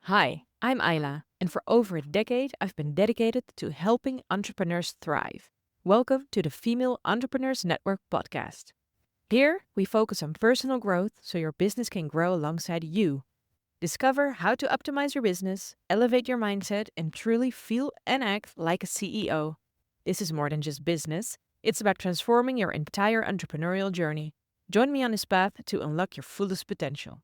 Hi, I'm Ayla, and for over a decade, I've been dedicated to helping entrepreneurs thrive. Welcome to the Female Entrepreneurs Network podcast. Here, we focus on personal growth so your business can grow alongside you. Discover how to optimize your business, elevate your mindset, and truly feel and act like a CEO. This is more than just business, it's about transforming your entire entrepreneurial journey. Join me on this path to unlock your fullest potential.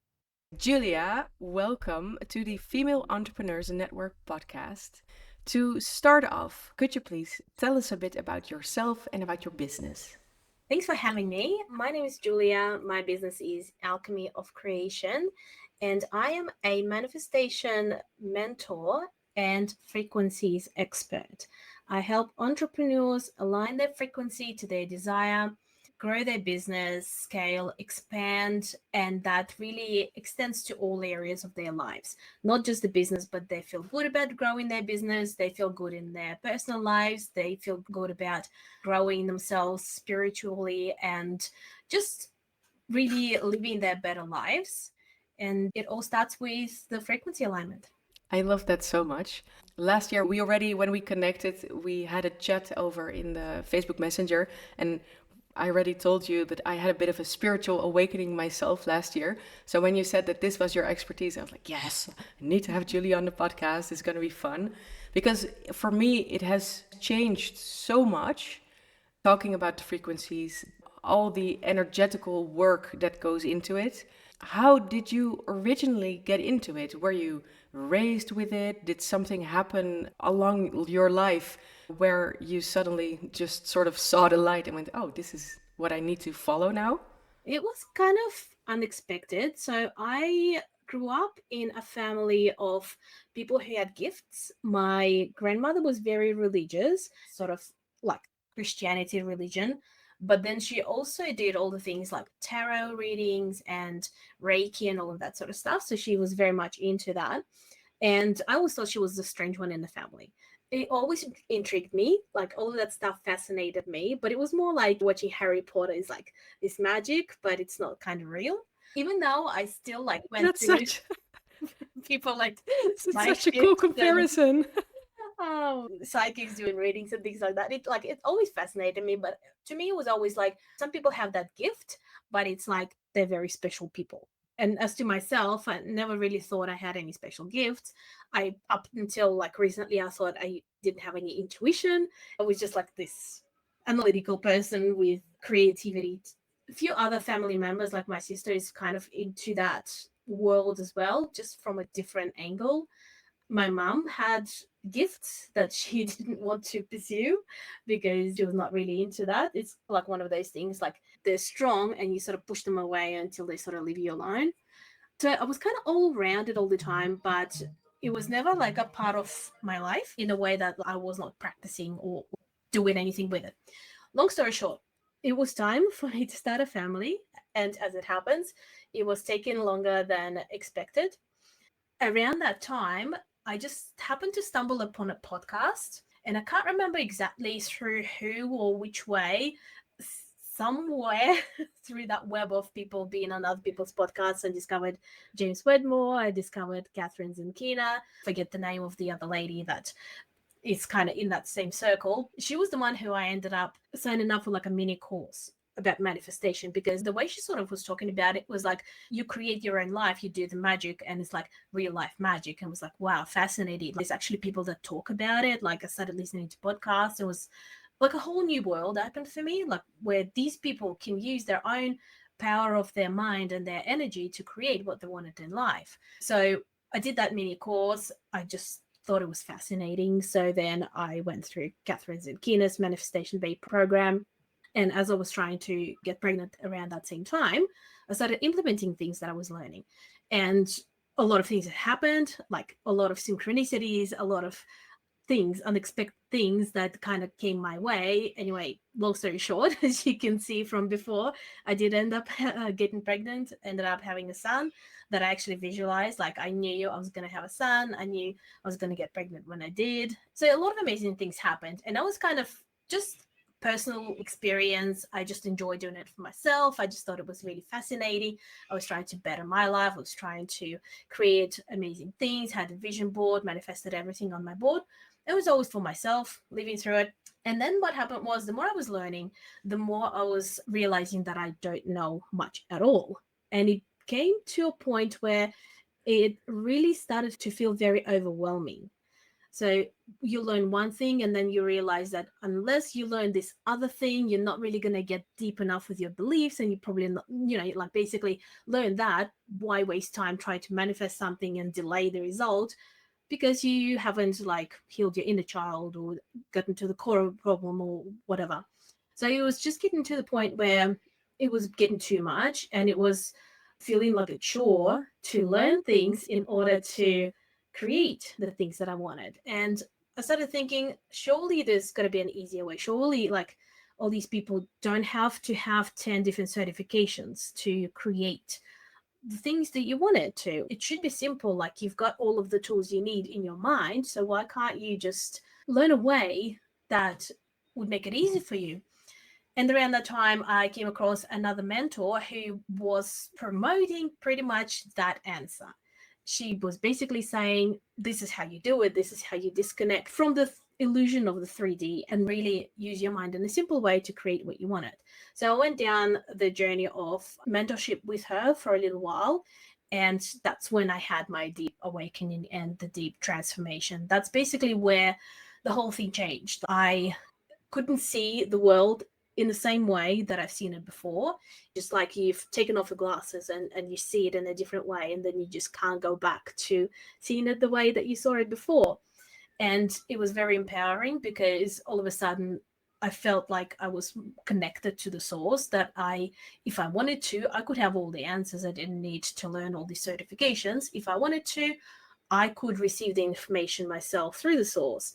Julia, welcome to the Female Entrepreneurs Network podcast. To start off, could you please tell us a bit about yourself and about your business? Thanks for having me. My name is Julia. My business is Alchemy of Creation, and I am a manifestation mentor and frequencies expert. I help entrepreneurs align their frequency to their desire, grow their business, scale, expand, and that really extends to all areas of their lives. Not just the business, but they feel good about growing their business, they feel good in their personal lives, they feel good about growing themselves spiritually and just really living their better lives. And it all starts with the frequency alignment. I love that so much. Last year, when we connected, we had a chat over in the Facebook Messenger, and I already told you that I had a bit of a spiritual awakening myself last year. So when you said that this was your expertise, I was like, yes, I need to have Julie on the podcast. It's going to be fun. Because for me, it has changed so much talking about the frequencies, all the energetical work that goes into it. How did you originally get into it? Were you raised with it? Did something happen along your life where you suddenly just sort of saw the light and went, oh, this is what I need to follow now? It was kind of unexpected. So I grew up in a family of people who had gifts. My grandmother was very religious, sort of like Christianity religion. But then she also did all the things like tarot readings and Reiki and all of that sort of stuff. So she was very much into that. And I always thought she was the strange one in the family. It always intrigued me, like all of that stuff fascinated me, but it was more like watching Harry Potter is like this magic, but it's not kind of real. Even though I still like went That's through such people like such a cool psychics and comparison. psychics doing readings and things like that. It always fascinated me, but to me it was always like some people have that gift, but it's like they're very special people. And as to myself, I never really thought I had any special gifts. I up until like recently I thought I didn't have any intuition. I was just like this analytical person with creativity. A few other family members, like my sister, is kind of into that world as well, just from a different angle. My mom had gifts that she didn't want to pursue because she was not really into that. It's like one of those things like they're strong and you sort of push them away until they sort of leave you alone. So I was kind of all rounded all the time, but it was never like a part of my life in a way that I was not practicing or doing anything with it. Long story short, it was time for me to start a family. And as it happens, it was taking longer than expected. Around that time, I just happened to stumble upon a podcast, and I can't remember exactly through who or which way. Somewhere through that web of people being on other people's podcasts, I discovered James Wedmore. I discovered Catherine Zinkina. Forget the name of the other lady that is kind of in that same circle. She was the one who I ended up signing up for like a mini course about manifestation because the way she sort of was talking about it was like you create your own life, you do the magic, and it's like real life magic. And it was like, wow, fascinating. There's actually people that talk about it. Like I started listening to podcasts. It was like a whole new world opened for me, like where these people can use their own power of their mind and their energy to create what they wanted in life. So I did that mini course. I just thought it was fascinating. So then I went through Catherine Zinkina's Manifestation Bay program. And as I was trying to get pregnant around that same time, I started implementing things that I was learning. And a lot of things had happened, like a lot of synchronicities, a lot of things, unexpected things that kind of came my way. Anyway, long story short, as you can see from before, I did end up getting pregnant, ended up having a son that I actually visualized. Like I knew I was going to have a son. I knew I was going to get pregnant when I did. So a lot of amazing things happened. And I was kind of just personal experience. I just enjoyed doing it for myself. I just thought it was really fascinating. I was trying to better my life. I was trying to create amazing things, had a vision board, manifested everything on my board. It was always for myself, living through it. And then what happened was the more I was learning, the more I was realizing that I don't know much at all. And it came to a point where it really started to feel very overwhelming. So you learn one thing and then you realize that unless you learn this other thing, you're not really going to get deep enough with your beliefs, and you probably not, like basically learn that. Why waste time trying to manifest something and delay the result because you haven't like healed your inner child or gotten to the core of the problem or whatever. So it was just getting to the point where it was getting too much, and it was feeling like a chore to learn things in order to create the things that I wanted. And I started thinking, surely there's got to be an easier way. Surely, like, all these people don't have to have 10 different certifications to create the things that you wanted to. It should be simple. Like, you've got all of the tools you need in your mind. So why can't you just learn a way that would make it easy for you? And around that time, I came across another mentor who was promoting pretty much that answer. She was basically saying, this is how you do it. This is how you disconnect from the illusion of the 3D and really use your mind in a simple way to create what you wanted. So I went down the journey of mentorship with her for a little while. And that's when I had my deep awakening and the deep transformation. That's basically where the whole thing changed. I couldn't see the world in the same way that I've seen it before. Just like you've taken off the glasses and you see it in a different way, and then you just can't go back to seeing it the way that you saw it before. And it was very empowering because all of a sudden I felt like I was connected to the source, that if I wanted to, I could have all the answers. I didn't need to learn all these certifications. If I wanted to, I could receive the information myself through the source.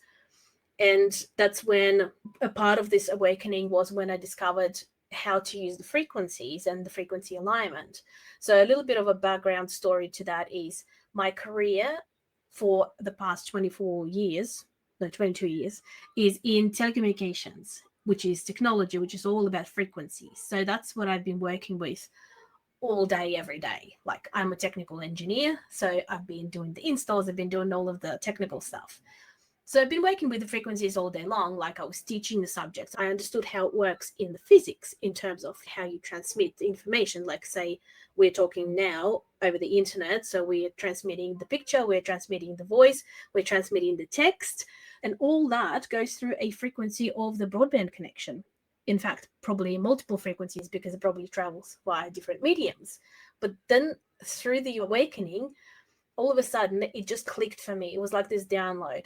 And that's when a part of this awakening was when I discovered how to use the frequencies and the frequency alignment. So a little bit of a background story to that is my career for the past 22 years, is in telecommunications, which is technology, which is all about frequencies. So that's what I've been working with all day, every day. Like, I'm a technical engineer, so I've been doing the installs, I've been doing all of the technical stuff. So I've been working with the frequencies all day long, like I was teaching the subjects. I understood how it works in the physics in terms of how you transmit the information. Like, say, we're talking now over the internet. So we're transmitting the picture, we're transmitting the voice, we're transmitting the text, and all that goes through a frequency of the broadband connection. In fact, probably multiple frequencies because it probably travels via different mediums. But then through the awakening, all of a sudden it just clicked for me. It was like this download.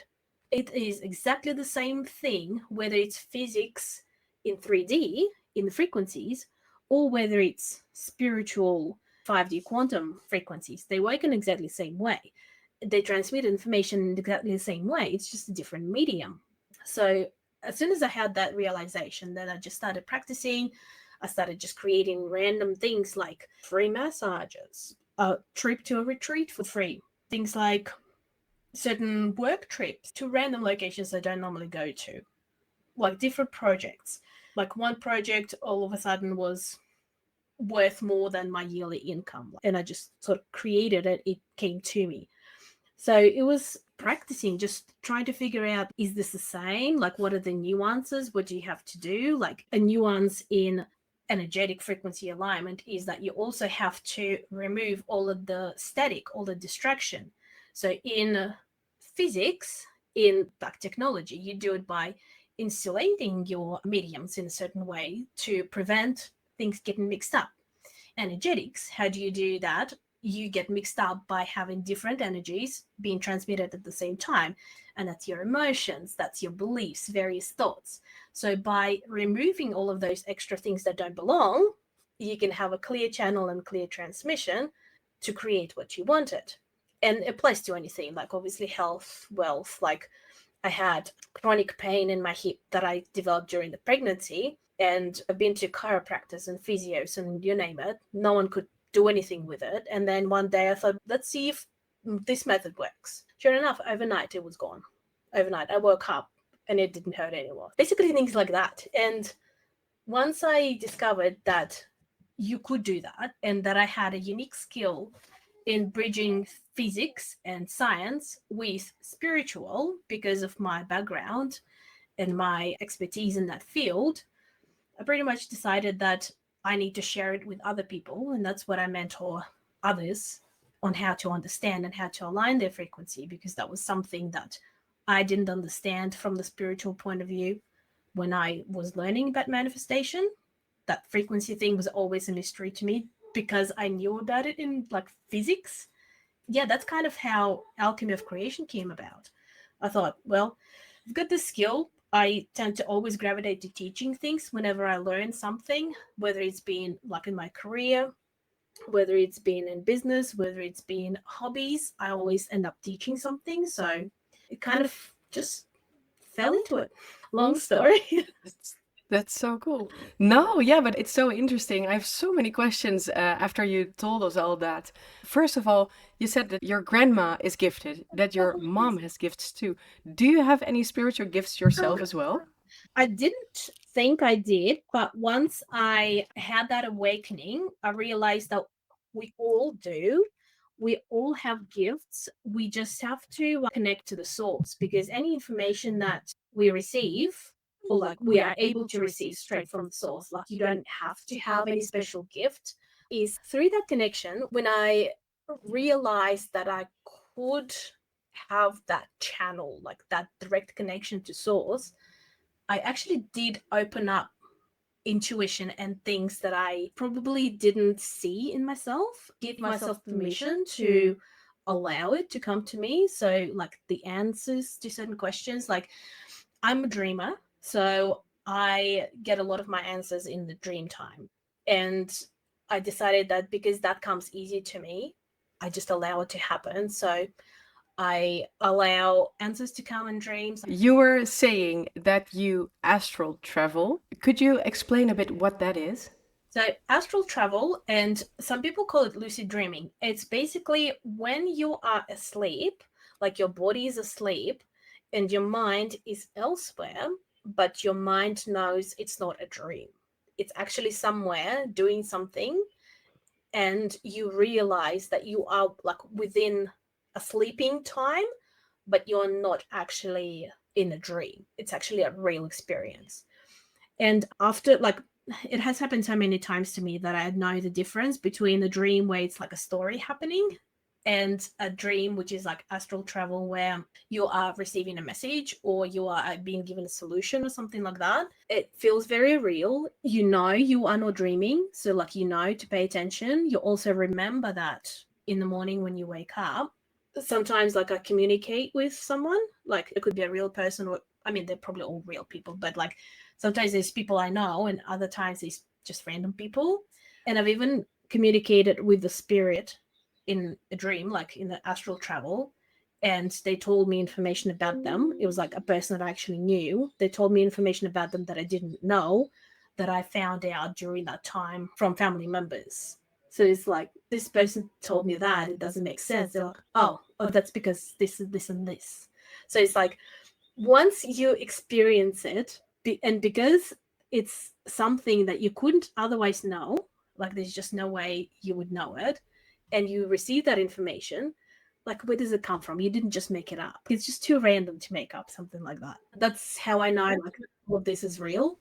It is exactly the same thing, whether it's physics in 3D, in the frequencies, or whether it's spiritual 5D quantum frequencies. They work in exactly the same way. They transmit information in exactly the same way. It's just a different medium. So as soon as I had that realization, then I just started practicing. I started just creating random things like free massages, a trip to a retreat for free, things like certain work trips to random locations I don't normally go to, like different projects. Like, one project all of a sudden was worth more than my yearly income, and I just sort of created it. It came to me. So it was practicing, just trying to figure out, is this the same? Like, what are the nuances? What do you have to do? Like, a nuance in energetic frequency alignment is that you also have to remove all of the static, all the distraction. So in physics, in back technology, you do it by insulating your mediums in a certain way to prevent things getting mixed up. Energetics, how do you do that? You get mixed up by having different energies being transmitted at the same time. And that's your emotions, that's your beliefs, various thoughts. So by removing all of those extra things that don't belong, you can have a clear channel and clear transmission to create what you wanted. And it applies to anything, like obviously health, wealth. Like, I had chronic pain in my hip that I developed during the pregnancy, and I've been to chiropractors and physios and you name it. No one could do anything with it. And then one day I thought, let's see if this method works. Sure enough, overnight it was gone. Overnight, I woke up and it didn't hurt anymore. Basically, things like that. And once I discovered that you could do that and that I had a unique skill in bridging physics and science with spiritual because of my background and my expertise in that field, I pretty much decided that I need to share it with other people. And that's what I mentor others on how to understand and how to align their frequency, because that was something that I didn't understand from the spiritual point of view when I was learning about manifestation. That frequency thing was always a mystery to me because I knew about it in like physics. Yeah, that's kind of how Alchemy of Creation came about. I thought, well, I've got this skill. I tend to always gravitate to teaching things whenever I learn something, whether it's been like in my career, whether it's been in business, whether it's been hobbies, I always end up teaching something. So it kind of just fell into it. Long story. That's so cool. No, yeah, but it's so interesting. I have so many questions after you told us all that. First of all, you said that your grandma is gifted, that your mom has gifts too. Do you have any spiritual gifts yourself as well? I didn't think I did, but once I had that awakening, I realized that we all do. We all have gifts. We just have to connect to the source, because any information that we receive, or like we are able to receive straight from the source, like you don't have to have any special gift, is through that connection. When I realized that I could have that channel, like that direct connection to source, I actually did open up intuition and things that I probably didn't see in myself, give myself permission to allow it to come to me. So, like the answers to certain questions, like I'm a dreamer, so I get a lot of my answers in the dream time. And I decided that because that comes easy to me, I just allow it to happen. So I allow answers to come in dreams. You were saying that you astral travel. Could you explain a bit what that is? So, astral travel, and some people call it lucid dreaming. It's basically when you are asleep, like your body is asleep and your mind is elsewhere, but your mind knows it's not a dream. It's actually somewhere doing something, and you realize that you are like within a sleeping time, but you're not actually in a dream. It's actually a real experience. And after, like, it has happened so many times to me that I know the difference between the dream where it's like a story happening and a dream which is like astral travel, where you are receiving a message or you are being given a solution or something like that. It feels very real. You know you are not dreaming, so like you know to pay attention. You also remember that in the morning when you wake up. Sometimes like I communicate with someone, like it could be a real person, or I mean they're probably all real people, but like sometimes there's people I know and other times it's just random people. And I've even communicated with the spirit in a dream, like in the astral travel, and they told me information about them. It was like a person that I actually knew. They told me information about them that I didn't know, that I found out during that time from family members. So it's like, this person told me that, it doesn't make sense. They're like, oh, that's because this is this and this. So it's like, once you experience it, and because it's something that you couldn't otherwise know, like there's just no way you would know it, and you receive that information, like where does it come from? You didn't just make it up. It's just too random to make up something like that. That's how I know like all of this is real.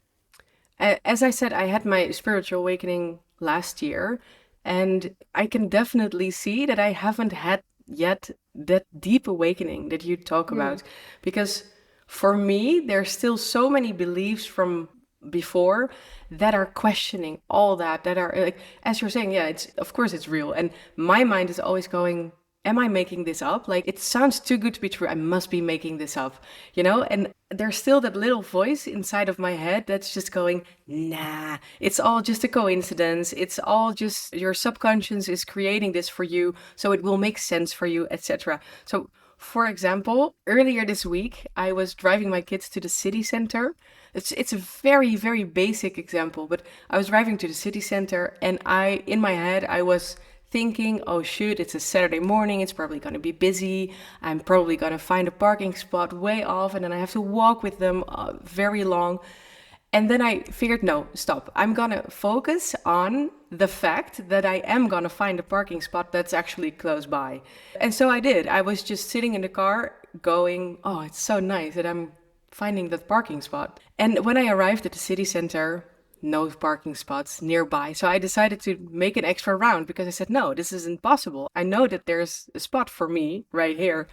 As I said, I had my spiritual awakening last year, and I can definitely see that I haven't had yet that deep awakening that you talk about. Because for me, there's still so many beliefs from before that are questioning all that, that are like, as you're saying, yeah, it's of course it's real. And my mind is always going, am I making this up? Like, it sounds too good to be true. I must be making this up, you know? And there's still that little voice inside of my head that's just going, nah, it's all just a coincidence. It's all just your subconscious is creating this for you, so it will make sense for you, etc. So, for example, earlier this week, I was driving my kids to the city center. It's a very, very basic example, but I was driving to the city center and in my head, I was thinking, oh shoot, it's a Saturday morning, it's probably going to be busy. I'm probably going to find a parking spot way off, and then I have to walk with them very long. And then I figured, no, stop. I'm going to focus on the fact that I am going to find a parking spot that's actually close by. And so I did. I was just sitting in the car going, oh, it's so nice that I'm finding that parking spot. And when I arrived at the city center, no parking spots nearby. So I decided to make an extra round because I said, no, this isn't possible. I know that there's a spot for me right here.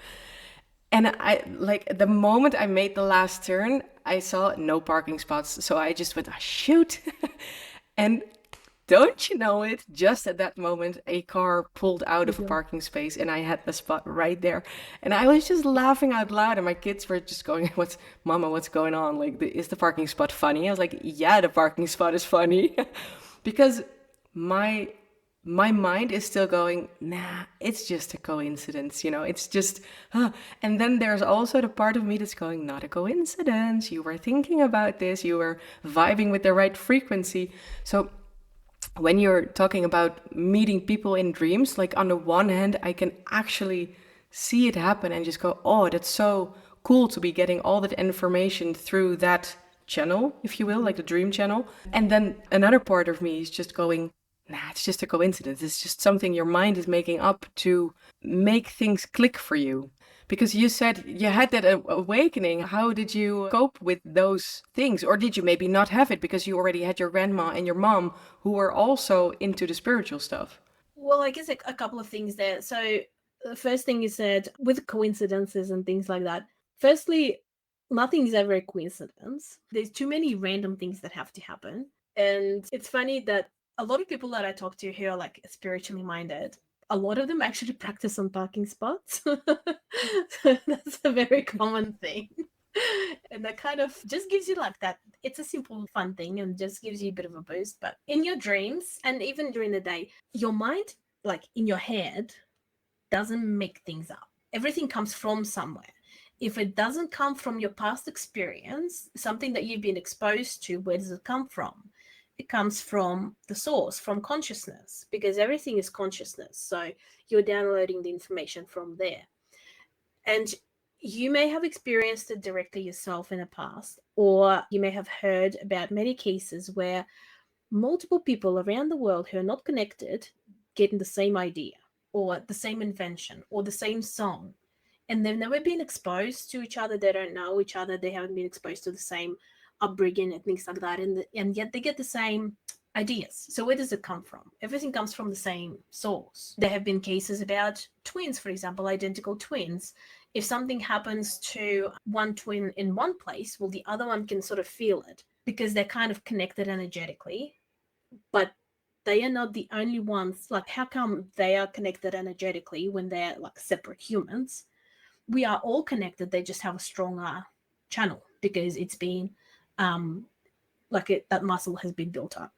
And I like the moment I made the last turn, I saw no parking spots. So I just went, oh, shoot. And don't you know it? Just at that moment, a car pulled out of a parking space and I had the spot right there. And I was just laughing out loud. And my kids were just going, Mama, what's going on? Like, is the parking spot funny? I was like, yeah, the parking spot is funny. Because my mind is still going, nah, it's just a coincidence, it's just, and then there's also the part of me that's going, not a coincidence. You were thinking about this, you were vibing with the right frequency. So when you're talking about meeting people in dreams, like on the one hand, I can actually see it happen and just go, oh, that's so cool to be getting all that information through that channel, if you will, like the dream channel. And then another part of me is just going, nah, it's just a coincidence. It's just something your mind is making up to make things click for you. Because you said you had that awakening. How did you cope with those things? Or did you maybe not have it because you already had your grandma and your mom who were also into the spiritual stuff? Well, I guess a couple of things there. So the first thing you said with coincidences and things like that. Firstly, nothing is ever a coincidence. There's too many random things that have to happen. And it's funny that a lot of people that I talk to who are like spiritually minded, a lot of them actually practice on parking spots. That's a very common thing. And that kind of just gives you like that. It's a simple, fun thing and just gives you a bit of a boost. But in your dreams and even during the day, your mind, like in your head, doesn't make things up. Everything comes from somewhere. If it doesn't come from your past experience, something that you've been exposed to, where does it come from? It comes from the source, from consciousness, because everything is consciousness. So you're downloading the information from there. And you may have experienced it directly yourself in the past, or you may have heard about many cases where multiple people around the world who are not connected getting the same idea, or the same invention, or the same song. And they've never been exposed to each other. They don't know each other. They haven't been exposed to the same upbringing and things like that. And yet they get the same ideas. So where does it come from? Everything comes from the same source. There have been cases about twins, for example, identical twins. If something happens to one twin in one place, well, the other one can sort of feel it because they're kind of connected energetically, but they are not the only ones. Like, how come they are connected energetically when they're like separate humans? We are all connected. They just have a stronger channel because it's been that muscle has been built up.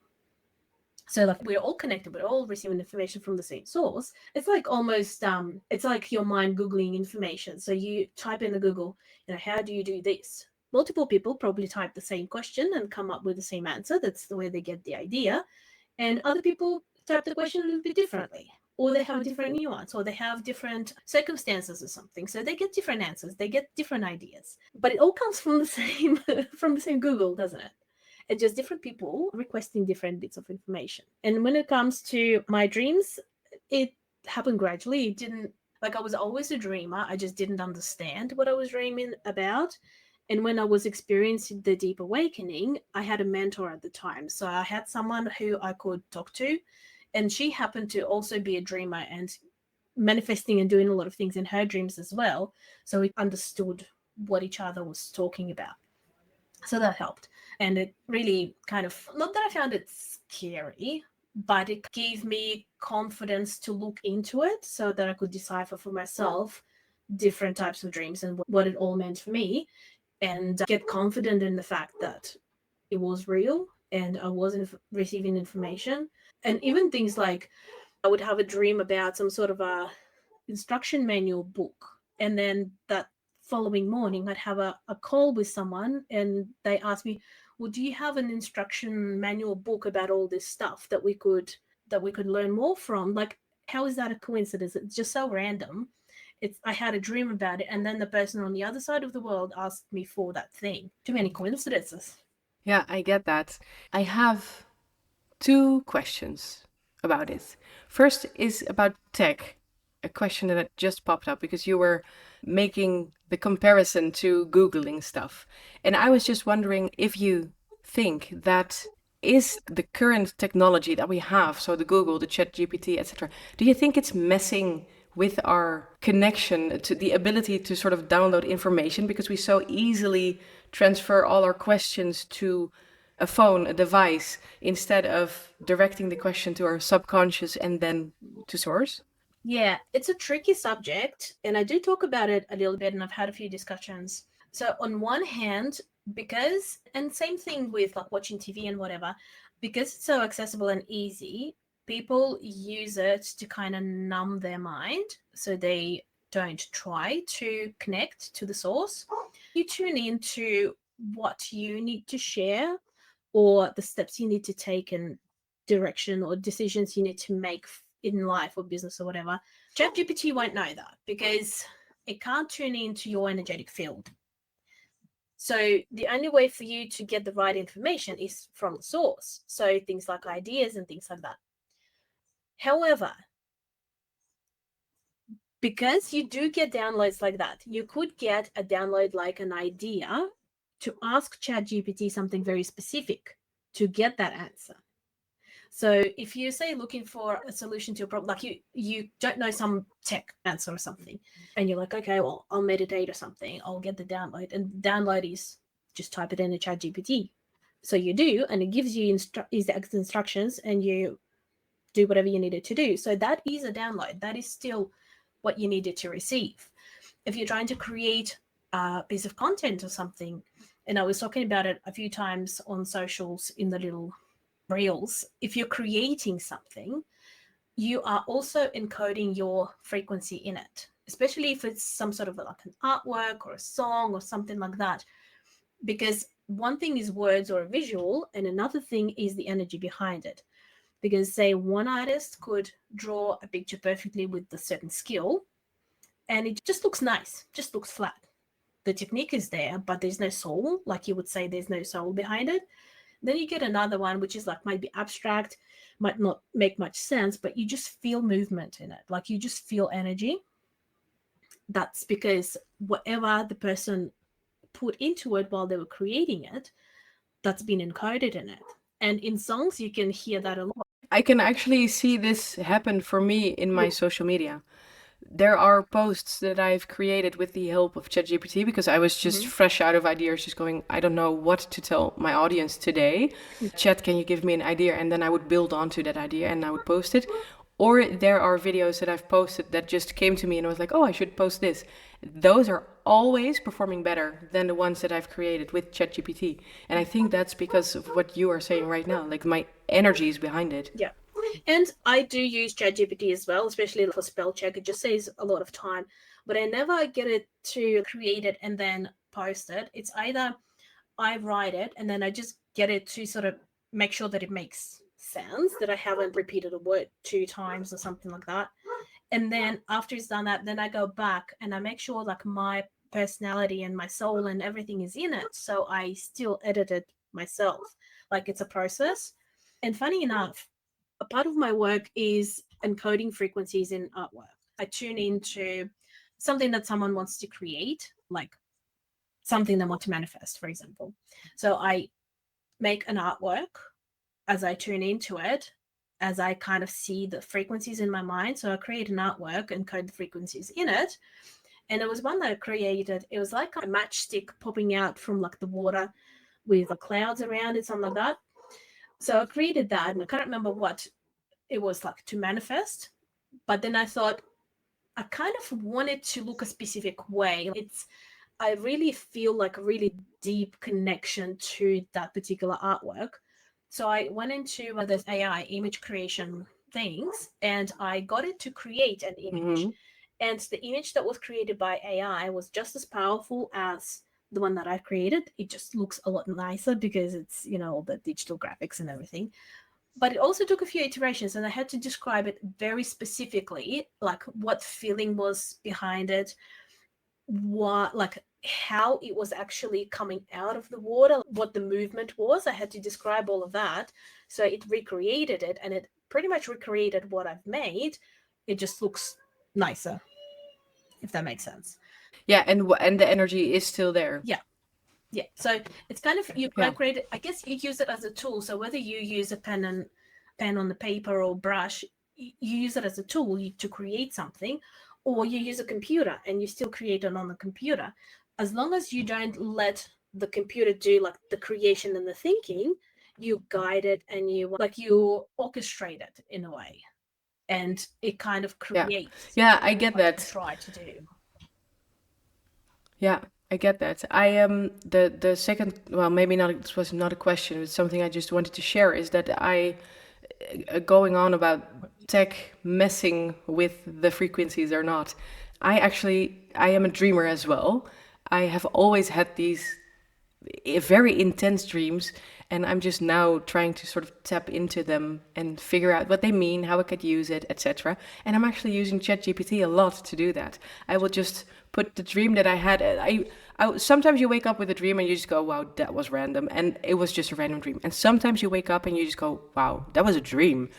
So like we're all connected, we're all receiving information from the same source. It's like almost it's like your mind Googling information. So you type in the Google, how do you do this? Multiple people probably type the same question and come up with the same answer. That's the way they get the idea. And other people type the question a little bit differently, or they have different nuance, or they have different circumstances or something. So they get different answers, they get different ideas. But it all comes from the same from the same Google, doesn't it? It's just different people requesting different bits of information. And when it comes to my dreams, it happened gradually. It didn't, like, I was always a dreamer. I just didn't understand what I was dreaming about. And when I was experiencing the deep awakening, I had a mentor at the time. So I had someone who I could talk to, and she happened to also be a dreamer and manifesting and doing a lot of things in her dreams as well. So we understood what each other was talking about. So that helped. And it really kind of, not that I found it scary, but it gave me confidence to look into it so that I could decipher for myself different types of dreams and what it all meant for me, and get confident in the fact that it was real and I wasn't receiving information. And even things like I would have a dream about some sort of a instruction manual book, and then that following morning I'd have a call with someone and they asked me, well, do you have an instruction manual book about all this stuff that we could learn more from? Like, How is that a coincidence? It's just so random. It's I had a dream about it, and then the person on the other side of the world asked me for that thing. Too many coincidences. Yeah, I get that. I have two questions about it. First is about tech, a question that just popped up because you were making the comparison to Googling stuff. And I was just wondering if you think that is the current technology that we have, so the Google, the Chat GPT, etc. Do you think it's messing with our connection to the ability to sort of download information because we so easily transfer all our questions to a phone, a device, instead of directing the question to our subconscious and then to source? Yeah, it's a tricky subject, and I do talk about it a little bit, and I've had a few discussions. So, on one hand, because, and same thing with like watching TV and whatever, because it's so accessible and easy, people use it to kind of numb their mind so they don't try to connect to the source. You tune into what you need to share or the steps you need to take and direction or decisions you need to make in life or business or whatever. ChatGPT won't know that because it can't tune into your energetic field. So the only way for you to get the right information is from the source. So things like ideas and things like that. However, because you do get downloads like that, you could get a download like an idea to ask ChatGPT something very specific to get that answer. So if you say looking for a solution to a problem, like you don't know some tech answer or something, and you're like, okay, well, I'll meditate or something, I'll get the download, and download is just type it in a Chat GPT. So you do, and it gives you instructions, and you do whatever you needed to do. So that is a download. That is still what you needed to receive. If you're trying to create a piece of content or something, and I was talking about it a few times on socials in the little reels, if you're creating something, you are also encoding your frequency in it, especially if it's some sort of like an artwork or a song or something like that. Because one thing is words or a visual, and another thing is the energy behind it. Because, say, one artist could draw a picture perfectly with a certain skill, and it just looks nice, just looks flat. The technique is there, but there's no soul, like you would say, there's no soul behind it. Then you get another one, which is like might be abstract, might not make much sense, but you just feel movement in it. Like you just feel energy. That's because whatever the person put into it while they were creating it, that's been encoded in it. And in songs, you can hear that a lot. I can actually see this happen for me in my social media. There are posts that I've created with the help of ChatGPT because I was just fresh out of ideas, just going, I don't know what to tell my audience today. Chat, can you give me an idea? And then I would build onto that idea and I would post it. Or there are videos that I've posted that just came to me and I was like, oh, I should post this. Those are always performing better than the ones that I've created with ChatGPT. And I think that's because of what you are saying right now. Like my energy is behind it. Yeah. And I do use ChatGPT as well, especially for spell check. It just saves a lot of time, but I never get it to create it and then post it. It's either I write it and then I just get it to sort of make sure that it makes sense, that I haven't repeated a word 2 times or something like that. And then after it's done that, then I go back and I make sure like my personality and my soul and everything is in it. So I still edit it myself. Like it's a process. And funny enough, a part of my work is encoding frequencies in artwork. I tune into something that someone wants to create, like something they want to manifest, for example. So I make an artwork as I tune into it, as I kind of see the frequencies in my mind. So I create an artwork and code the frequencies in it. And it was one that I created. It was like a matchstick popping out from like the water with the clouds around it, something like that. So I created that, and I can't remember what it was like to manifest. But then I thought I kind of wanted to look a specific way. I really feel like a really deep connection to that particular artwork. So I went into this AI image creation things and I got it to create an image. And the image that was created by AI was just as powerful as the one that I created. It just looks a lot nicer because it's, all the digital graphics and everything. But it also took a few iterations, and I had to describe it very specifically, like what feeling was behind it, what, like how it was actually coming out of the water, what the movement was. I had to describe all of that. So it recreated it, and it pretty much recreated what I've made. It just looks nicer, if that makes sense. Yeah, and the energy is still there. Yeah. Yeah. So it's kind of, you Yeah. create it, I guess you use it as a tool. So whether you use a pen on the paper or brush, you use it as a tool to create something, or you use a computer and you still create it on the computer. As long as you don't let the computer do like the creation and the thinking, you guide it and you orchestrate it in a way. And it kind of Yeah. creates Yeah, I get what you that. try to do. Yeah, I get that. I am the second, well, maybe not, it was not a question, it's something I just wanted to share, is that going on about tech messing with the frequencies or not. I am a dreamer as well. I have always had these very intense dreams, and I'm just now trying to sort of tap into them and figure out what they mean, how I could use it, etc. And I'm actually using ChatGPT a lot to do that. I will just put the dream that I had. Sometimes you wake up with a dream and you just go, "Wow, that was random," and it was just a random dream. And sometimes you wake up and you just go, "Wow, that was a dream."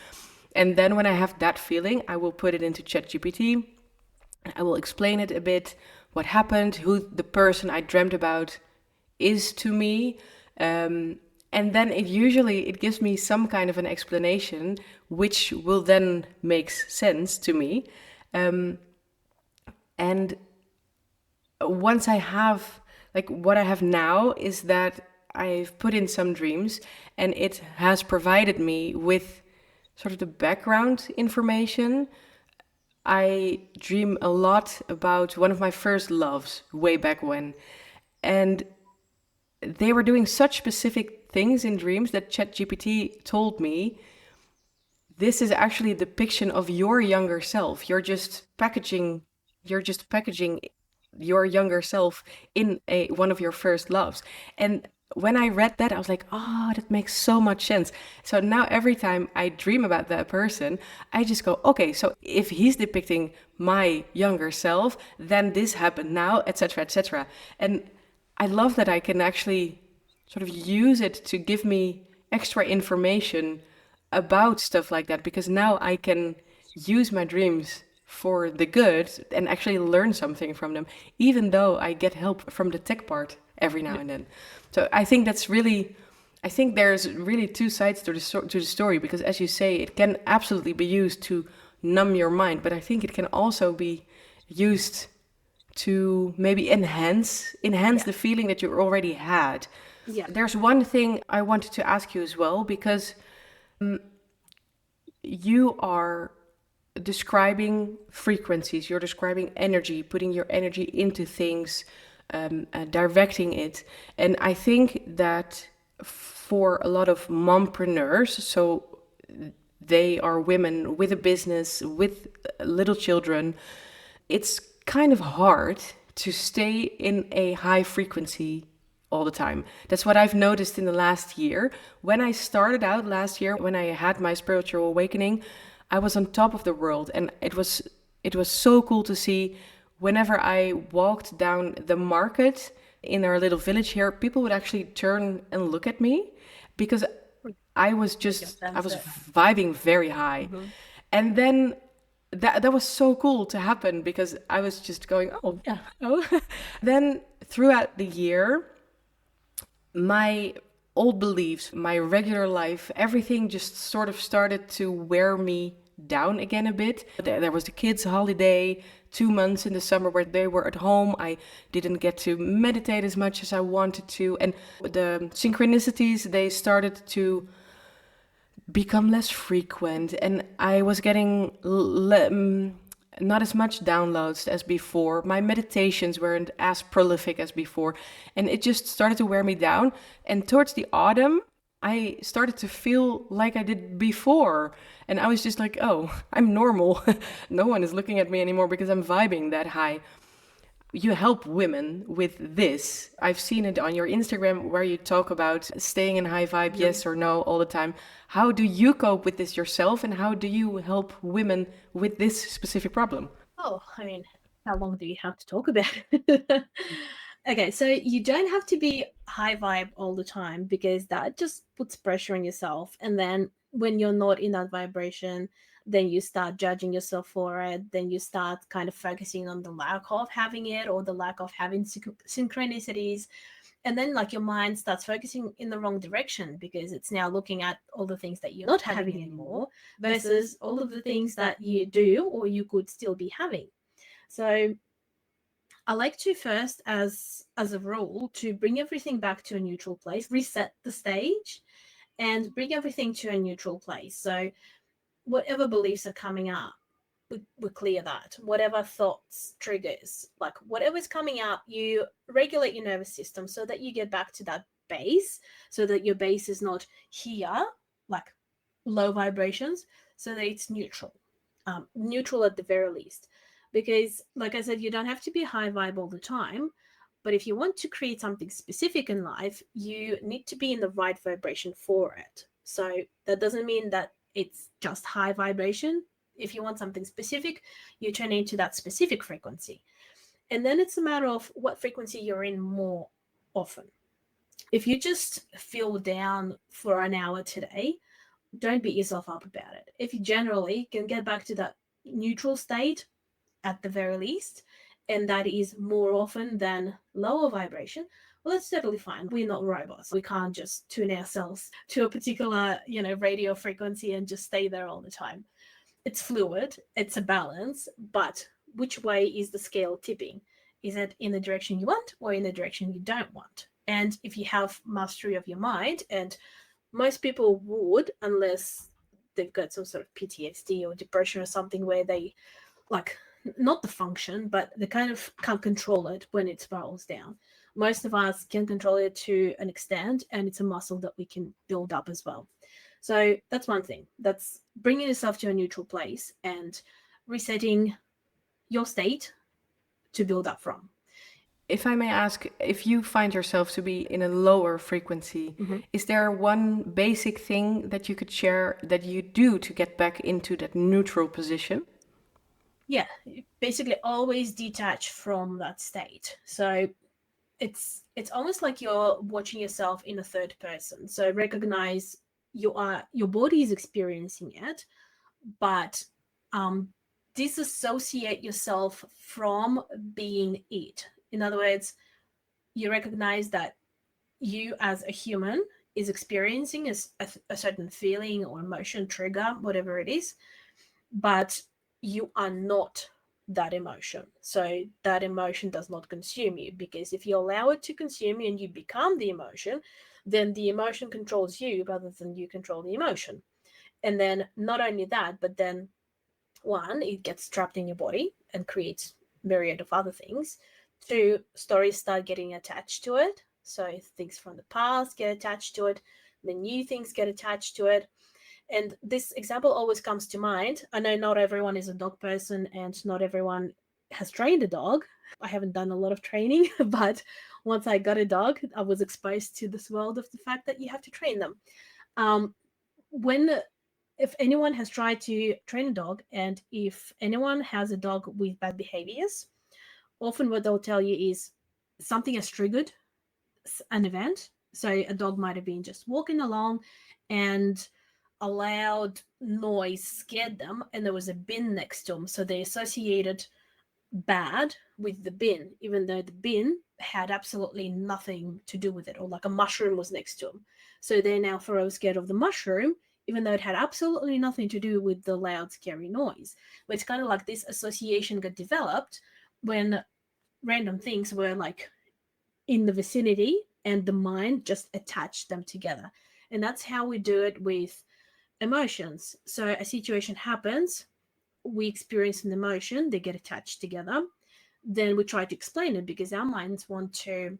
And then when I have that feeling, I will put it into ChatGPT. I will explain it a bit, what happened, who the person I dreamt about is to me, and then it gives me some kind of an explanation, which will then make sense to me. And once I have, like, what I have now is that I've put in some dreams, and it has provided me with sort of the background information. I dream a lot about one of my first loves way back when, and they were doing such specific things in dreams that ChatGPT told me, this is actually a depiction of your younger self. You're just packaging your younger self in one of your first loves. And when I read that, I was like, oh, that makes so much sense. So now every time I dream about that person, I just go, okay, so if he's depicting my younger self, then this happened now, etc., etc. And I love that I can actually sort of use it to give me extra information about stuff like that, because now I can use my dreams for the good and actually learn something from them, even though I get help from the tech part every now Yeah. and then. So I think there's really two sides to the story, because as you say, it can absolutely be used to numb your mind, but I think it can also be used to maybe enhance Yeah. the feeling that you already had. Yeah. There's one thing I wanted to ask you as well, because you are describing frequencies, you're describing energy, putting your energy into things, directing it. And I think that for a lot of mompreneurs, so they are women with a business, with little children, it's kind of hard to stay in a high frequency all the time. That's what I've noticed in the last year. When I started out last year, when I had my spiritual awakening, I was on top of the world, and it was so cool to see. Whenever I walked down the market in our little village here, people would actually turn and look at me, because Like your I was sense. vibing very high. Mm-hmm. And then that was so cool to happen, because I was just going, oh yeah, oh. Then throughout the year, my old beliefs, my regular life, everything just sort of started to wear me down again a bit. There was the kids' holiday, 2 months in the summer where they were at home. I didn't get to meditate as much as I wanted to. And the synchronicities, they started to become less frequent, and I was getting not as much downloads as before. My meditations weren't as prolific as before, and it just started to wear me down. And towards the autumn, I started to feel like I did before, and I was just like, oh, I'm normal. No one is looking at me anymore because I'm vibing that high. You help women with this. I've seen it on your Instagram where you talk about staying in high vibe, yes or no, all the time. How do you cope with this yourself, and how do you help women with this specific problem? Oh, I mean, how long do you have to talk about it? Okay, so you don't have to be high vibe all the time because that just puts pressure on yourself. And then when you're not in that vibration, then you start judging yourself for it. Then you start kind of focusing on the lack of having it or the lack of having synchronicities. And then, like, your mind starts focusing in the wrong direction because it's now looking at all the things that you're not having anymore versus all of the things that you do or you could still be having. So I like to first, as a rule, to bring everything back to a neutral place, reset the stage, and bring everything to a neutral place. So whatever beliefs are coming up, we clear that. Whatever thoughts, triggers, like whatever's coming up, you regulate your nervous system so that you get back to that base, so that your base is not here, like low vibrations, so that it's neutral, neutral at the very least. Because, like I said, you don't have to be high vibe all the time. But if you want to create something specific in life, you need to be in the right vibration for it. So that doesn't mean that it's just high vibration. If you want something specific, you turn into that specific frequency. And then it's a matter of what frequency you're in more often. If you just feel down for an hour today, don't beat yourself up about it. If you generally can get back to that neutral state at the very least, and that is more often than lower vibration, well, that's totally fine. We're not robots. We can't just tune ourselves to a particular, radio frequency and just stay there all the time. It's fluid, it's a balance, but which way is the scale tipping? Is it in the direction you want or in the direction you don't want? And if you have mastery of your mind, and most people would, unless they've got some sort of PTSD or depression or something where they, like, not the function, but they kind of can't control it when it spirals down. Most of us can control it to an extent, and it's a muscle that we can build up as well. So that's one thing. That's bringing yourself to a neutral place and resetting your state to build up from. If I may ask, if you find yourself to be in a lower frequency, is there one basic thing that you could share that you do to get back into that neutral position? Yeah, basically always detach from that state. So it's almost like you're watching yourself in a third person. So recognize your body is experiencing it, but um, disassociate yourself from being it. In other words, you recognize that you as a human is experiencing a certain feeling or emotion trigger, whatever it is, but you are not that emotion. So that emotion does not consume you, because if you allow it to consume you and you become the emotion, then the emotion controls you rather than you control the emotion. And then not only that, but then one, it gets trapped in your body and creates myriad of other things. Two, stories start getting attached to it. So things from the past get attached to it, the new things get attached to it. And this example always comes to mind. I know not everyone is a dog person and not everyone has trained a dog. I haven't done a lot of training, but once I got a dog, I was exposed to this world of the fact that you have to train them. Um, when if anyone has tried to train a dog, and if anyone has a dog with bad behaviors, often what they'll tell you is something has triggered an event. So a dog might have been just walking along and a loud noise scared them, and there was a bin next to them. So they associated bad with the bin, even though the bin had absolutely nothing to do with it, or like a mushroom was next to them. So they're now forever scared of the mushroom, even though it had absolutely nothing to do with the loud, scary noise. But it's kind of like this association got developed when random things were like in the vicinity and the mind just attached them together. And that's how we do it with emotions. So a situation happens, we experience an emotion, they get attached together. Then we try to explain it because our minds want to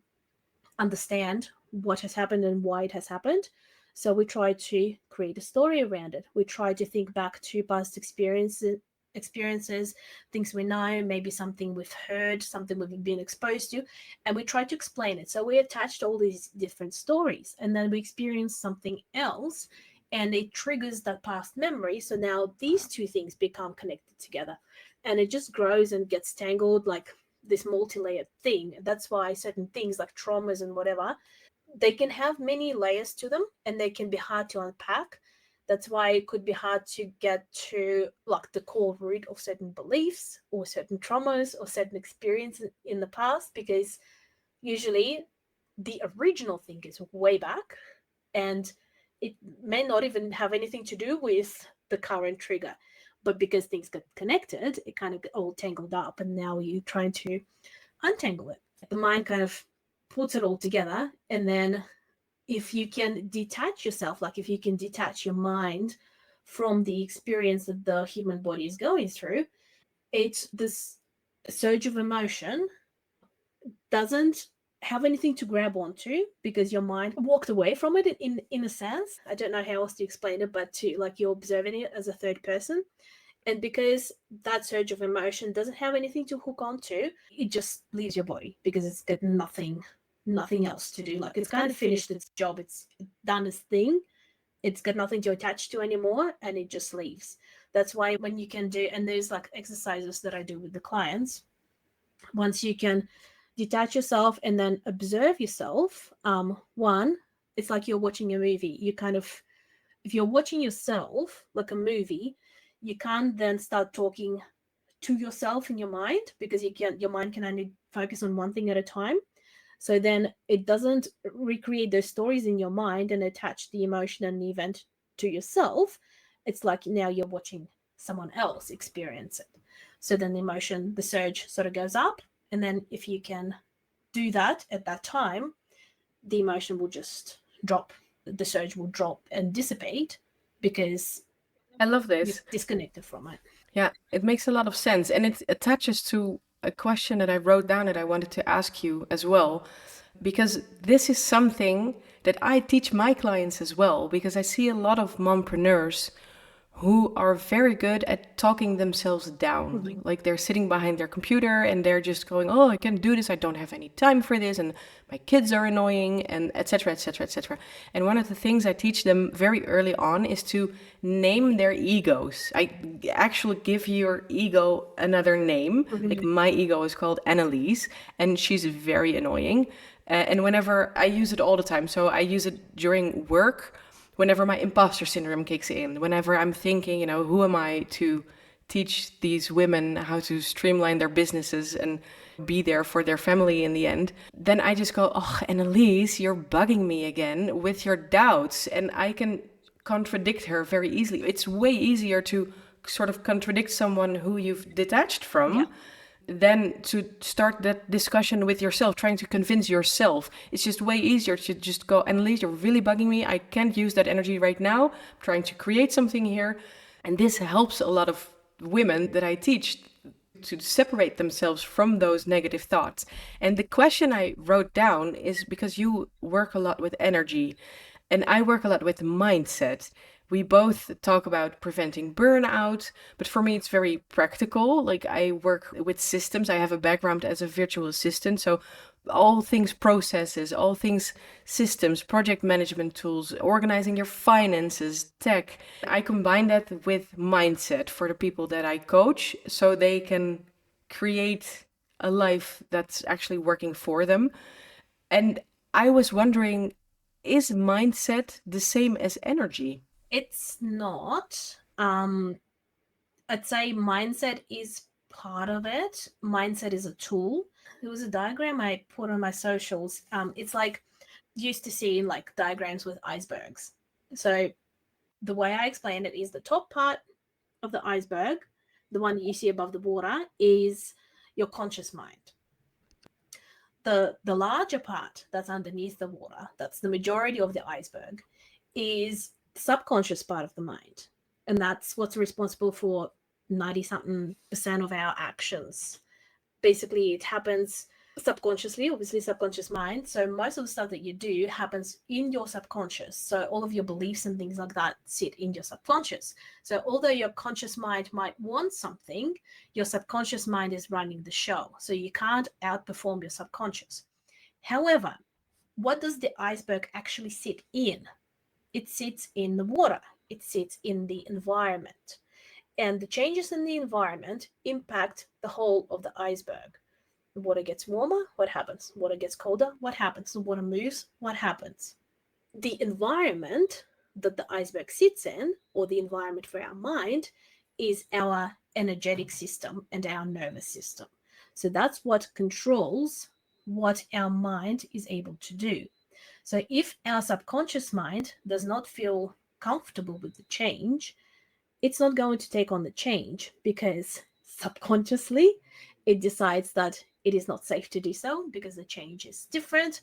understand what has happened and why it has happened. So we try to create a story around it. We try to think back to past experiences experiences, things we know, maybe something we've heard, something we've been exposed to, and we try to explain it. So we attached all these different stories, and then we experience something else, and it triggers that past memory. So now these two things become connected together, and it just grows and gets tangled like this multi-layered thing. That's why certain things like traumas and whatever, they can have many layers to them, and they can be hard to unpack. That's why it could be hard to get to like the core root of certain beliefs or certain traumas or certain experiences in the past, because usually the original thing is way back, and it may not even have anything to do with the current trigger, but because things get connected, it kind of get all tangled up, and now you're trying to untangle it. The mind kind of puts it all together, and then if you can detach yourself, like if you can detach your mind from the experience that the human body is going through, it's this surge of emotion doesn't have anything to grab onto because your mind walked away from it in a sense. I don't know how else to explain it, but to like you're observing it as a third person. And because that surge of emotion doesn't have anything to hook onto, it just leaves your body because it's got nothing else to do. Like it's kind of finished its job, it's done its thing, it's got nothing to attach to anymore, and it just leaves. That's why when you can do, and there's like exercises that I do with the clients, once you can detach yourself and then observe yourself, one, it's like you're watching a movie. You kind of, if you're watching yourself like a movie, you can't then start talking to yourself in your mind because your mind can only focus on one thing at a time. So then it doesn't recreate those stories in your mind and attach the emotion and the event to yourself. It's like now you're watching someone else experience it. So then the emotion, the surge sort of goes up. And then if you can do that at that time, the emotion will just drop. The surge will drop and dissipate because I love you're this. disconnected from it. Yeah, it makes a lot of sense. And it attaches to a question that I wrote down that I wanted to ask you as well, because this is something that I teach my clients as well, because I see a lot of mompreneurs who are very good at talking themselves down. Mm-hmm. Like they're sitting behind their computer and they're just going, "Oh, I can't do this. I don't have any time for this, and my kids are annoying," and etc., etc., etc. And one of the things I teach them very early on is to name their egos. I actually give your ego another name. Like Mm-hmm. my ego is called Annalise, and she's very annoying. And whenever I use it all the time, so I use it during work whenever my imposter syndrome kicks in, whenever I'm thinking, who am I to teach these women how to streamline their businesses and be there for their family in the end, then I just go, "Oh, Annalise, you're bugging me again with your doubts." And I can contradict her very easily. It's way easier to sort of contradict someone who you've detached Yeah. from than to start that discussion with yourself, trying to convince yourself. It's just way easier to just go, "Annalise, you're really bugging me. I can't use that energy right now. I'm trying to create something here." And this helps a lot of women that I teach to separate themselves from those negative thoughts. And the question I wrote down is because you work a lot with energy and I work a lot with mindset. We both talk about preventing burnout, but for me, it's very practical. Like, I work with systems. I have a background as a virtual assistant. So, all things processes, all things systems, project management tools, organizing your finances, tech. I combine that with mindset for the people that I coach so they can create a life that's actually working for them. And I was wondering, is mindset the same as energy? It's not. I'd say mindset is part of it. Mindset is a tool. There was a diagram I put on my socials. It's like used to seeing like diagrams with icebergs. So the way I explain it is the top part of the iceberg, the one you see above the water, is your conscious mind. The larger part that's underneath the water, that's the majority of the iceberg, is the subconscious part of the mind. And that's what's responsible for 90 something percent of our actions. Basically, it happens subconsciously, obviously subconscious mind. So most of the stuff that you do happens in your subconscious. So all of your beliefs and things like that sit in your subconscious. So although your conscious mind might want something, your subconscious mind is running the show. So you can't outperform your subconscious. However, what does the iceberg actually sit in? It sits in the water. It sits in the environment. And the changes in the environment impact the whole of the iceberg. The water gets warmer, what happens? Water gets colder, what happens? The water moves, what happens? The environment that the iceberg sits in, or the environment for our mind, is our energetic system and our nervous system. So that's what controls what our mind is able to do. So if our subconscious mind does not feel comfortable with the change, it's not going to take on the change because subconsciously it decides that it is not safe to do so because the change is different.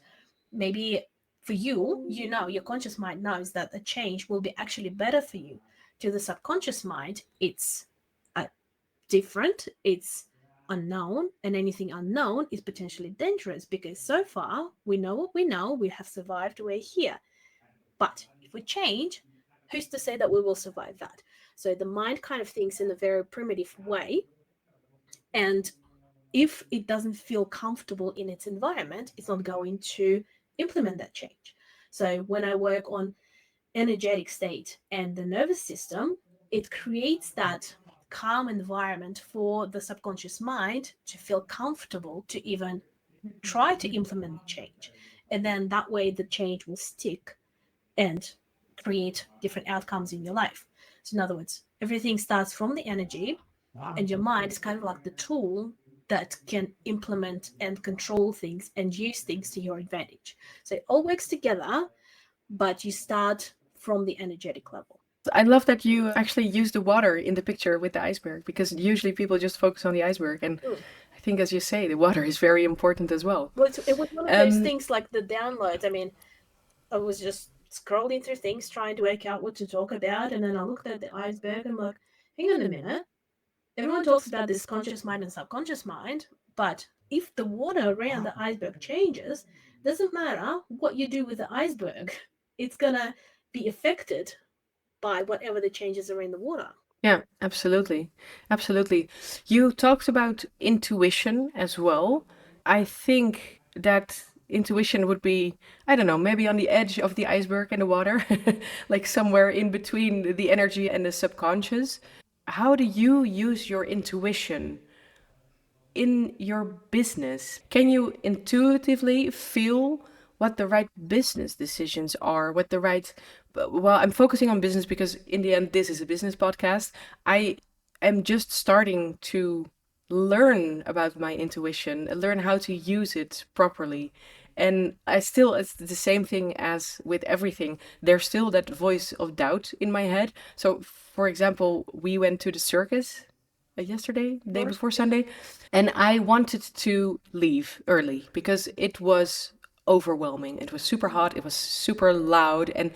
Maybe for you, your conscious mind knows that the change will be actually better for you. To the subconscious mind, it's uh, different, it's unknown, and anything unknown is potentially dangerous because so far we know what we know, we have survived, we're here. But if we change, who's to say that we will survive that? So the mind kind of thinks in a very primitive way. And if it doesn't feel comfortable in its environment, it's not going to implement that change. So when I work on energetic state and the nervous system, it creates that calm environment for the subconscious mind to feel comfortable to even try to implement the change. And then that way the change will stick and create different outcomes in your life. So, in other words, everything starts from the energy, and your mind is kind of like the tool that can implement and control things and use things to your advantage. So, it all works together, but you start from the energetic level. I love that you actually use the water in the picture with the iceberg because usually people just focus on the iceberg. And Mm. I think, as you say, the water is very important as well. Well, it was one of those Um, things like the downloads. I mean, I was just scrolling through things trying to work out what to talk about, and then I looked at the iceberg and I'm like, hang on a minute. Everyone talks about this conscious mind and subconscious mind, but if the water around the iceberg changes, doesn't matter what you do with the iceberg, it's gonna be affected by whatever the changes are in the water. yeah, absolutely. Absolutely. You talked about intuition as well. I think that intuition would be, I don't know, maybe on the edge of the iceberg and the water, like somewhere in between the energy and the subconscious. How do you use your intuition in your business? Can you intuitively feel what the right business decisions are, what the right, well, I'm focusing on business because in the end, this is a business podcast. I am just starting to learn about my intuition and learn how to use it properly. And I still, it's the same thing as with everything. There's still that voice of doubt in my head. So, for example, we went to the circus yesterday, day before Sunday, and I wanted to leave early because it was overwhelming. It was super hot, it was super loud, and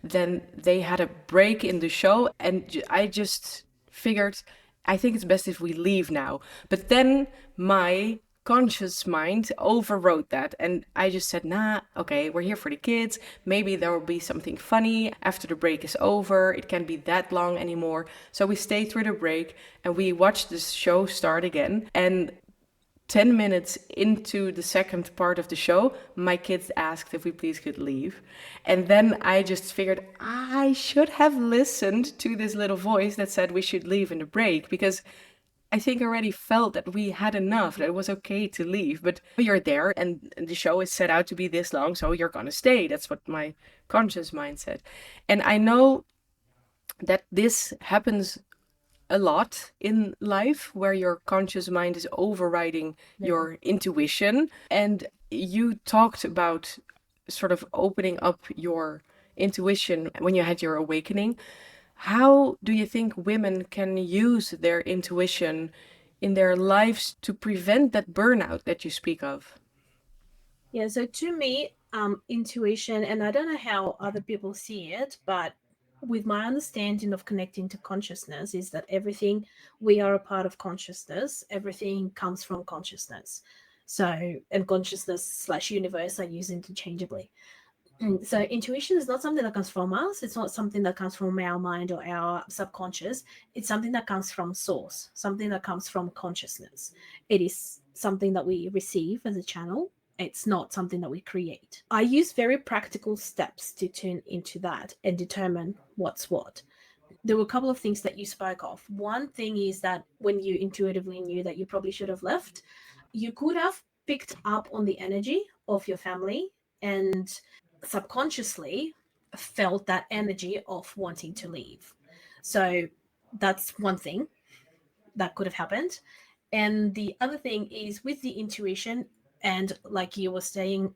then they had a break in the show, and I just figured, I think it's best if we leave now. But then my conscious mind overrode that, and I just said, nah, okay, we're here for the kids. Maybe there will be something funny after the break is over. It can't be that long anymore. So we stayed through the break and we watched the show start again. And 10 minutes into the second part of the show, my kids asked if we please could leave. And then I just figured I should have listened to this little voice that said we should leave in the break, because I think I already felt that we had enough, that it was okay to leave. But you're there and the show is set out to be this long, so you're gonna stay. That's what my conscious mind said. And I know that this happens a lot in life where your conscious mind is overriding your intuition. And you talked about sort of opening up your intuition when you had your awakening. How do you think women can use their intuition in their lives to prevent that burnout that you speak of? Yeah, so to me, intuition, and I don't know how other people see it, but with my understanding of connecting to consciousness, is that everything, we are a part of consciousness, everything comes from consciousness. So, and consciousness slash universe are used interchangeably. So intuition is not something that comes from us. It's not something that comes from our mind or our subconscious. It's something that comes from source, something that comes from consciousness. It is something that we receive as a channel. It's not something that we create. I use very practical steps to tune into that and determine what's what. There were a couple of things that you spoke of. One thing is that when you intuitively knew that you probably should have left, you could have picked up on the energy of your family and subconsciously felt that energy of wanting to leave. So that's one thing that could have happened. And the other thing is with the intuition, and like you were saying,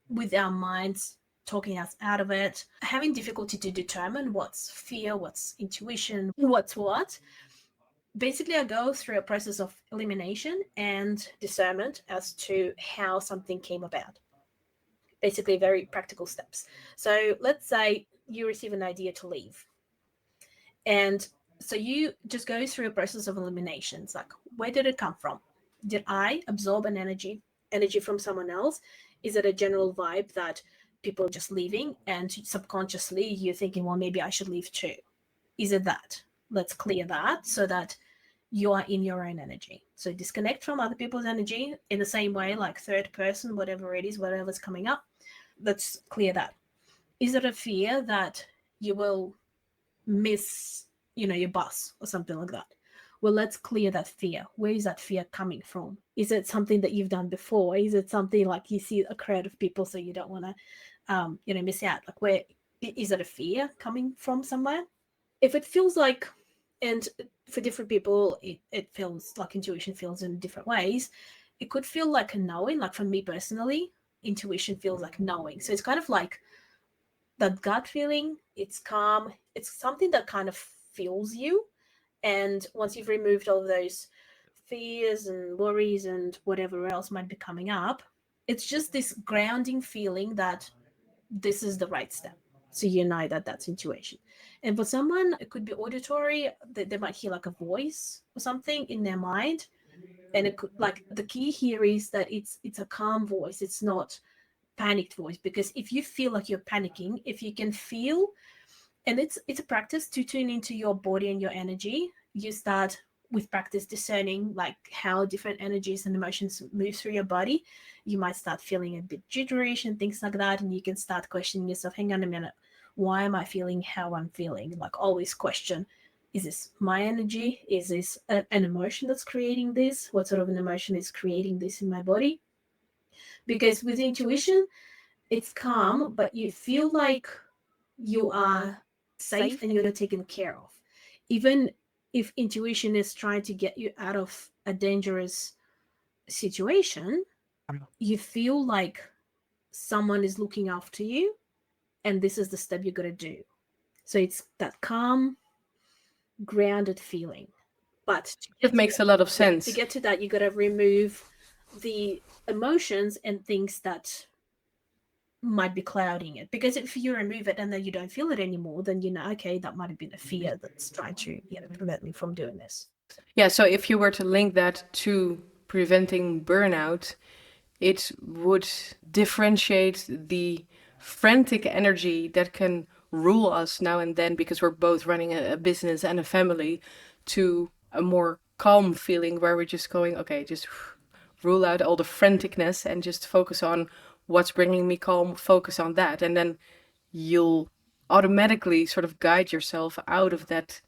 with our minds talking us out of it, having difficulty to determine what's fear, what's intuition, what's what. Basically, I go through a process of elimination and discernment as to how something came about. Basically, very practical steps. So let's say you receive an idea to leave. And so you just go through a process of eliminations. Like, where did it come from? Did I absorb an energy from someone else? Is it a general vibe that people are just leaving and subconsciously you're thinking, well, maybe I should leave too? Is it that? Let's clear that so that you are in your own energy. So disconnect from other people's energy in the same way, like third person, whatever it is, whatever's coming up. Let's clear that. Is it a fear that you will miss, your bus or something like that? Well, let's clear that fear. Where is that fear coming from? Is it something that you've done before? Is it something like you see a crowd of people so you don't want to miss out? Like, where is it a fear coming from somewhere? If it feels like, and for different people it feels like intuition feels in different ways. It could feel like a knowing. Like for me personally, intuition feels like knowing. So it's kind of like that gut feeling. It's calm. It's something that kind of feels you. And once you've removed all those fears and worries and whatever else might be coming up, it's just this grounding feeling that this is the right step. So you know that that's intuition. And for someone, it could be auditory. They might hear like a voice or something in their mind. And it could, like, the key here is that it's a calm voice. It's not panicked voice. Because if you feel like you're panicking, if you can feel, and it's a practice to tune into your body and your energy. You start with practice discerning like how different energies and emotions move through your body. You might start feeling a bit jitterish and things like that, and you can start questioning yourself. Hang on a minute, why am I feeling how I'm feeling? Like, always question, is this my energy? Is this an emotion that's creating this? What sort of an emotion is creating this in my body? Because with intuition, it's calm, but you feel like you are safe and you're taken care of. Even if intuition is trying to get you out of a dangerous situation, you feel like someone is looking after you, and this is the step you got to do. So it's that calm, grounded feeling. But That makes a lot of to sense. get to that, you got to remove the emotions and things that might be clouding it. Because if you remove it and then you don't feel it anymore, then okay, that might have been a fear that's trying to prevent me from doing this. Yeah, so if you were to link that to preventing burnout, it would differentiate the frantic energy that can rule us now and then because we're both running a business and a family, to a more calm feeling where we're just going, okay, just rule out all the franticness and just focus on what's bringing me calm, focus on that. And then you'll automatically sort of guide yourself out of that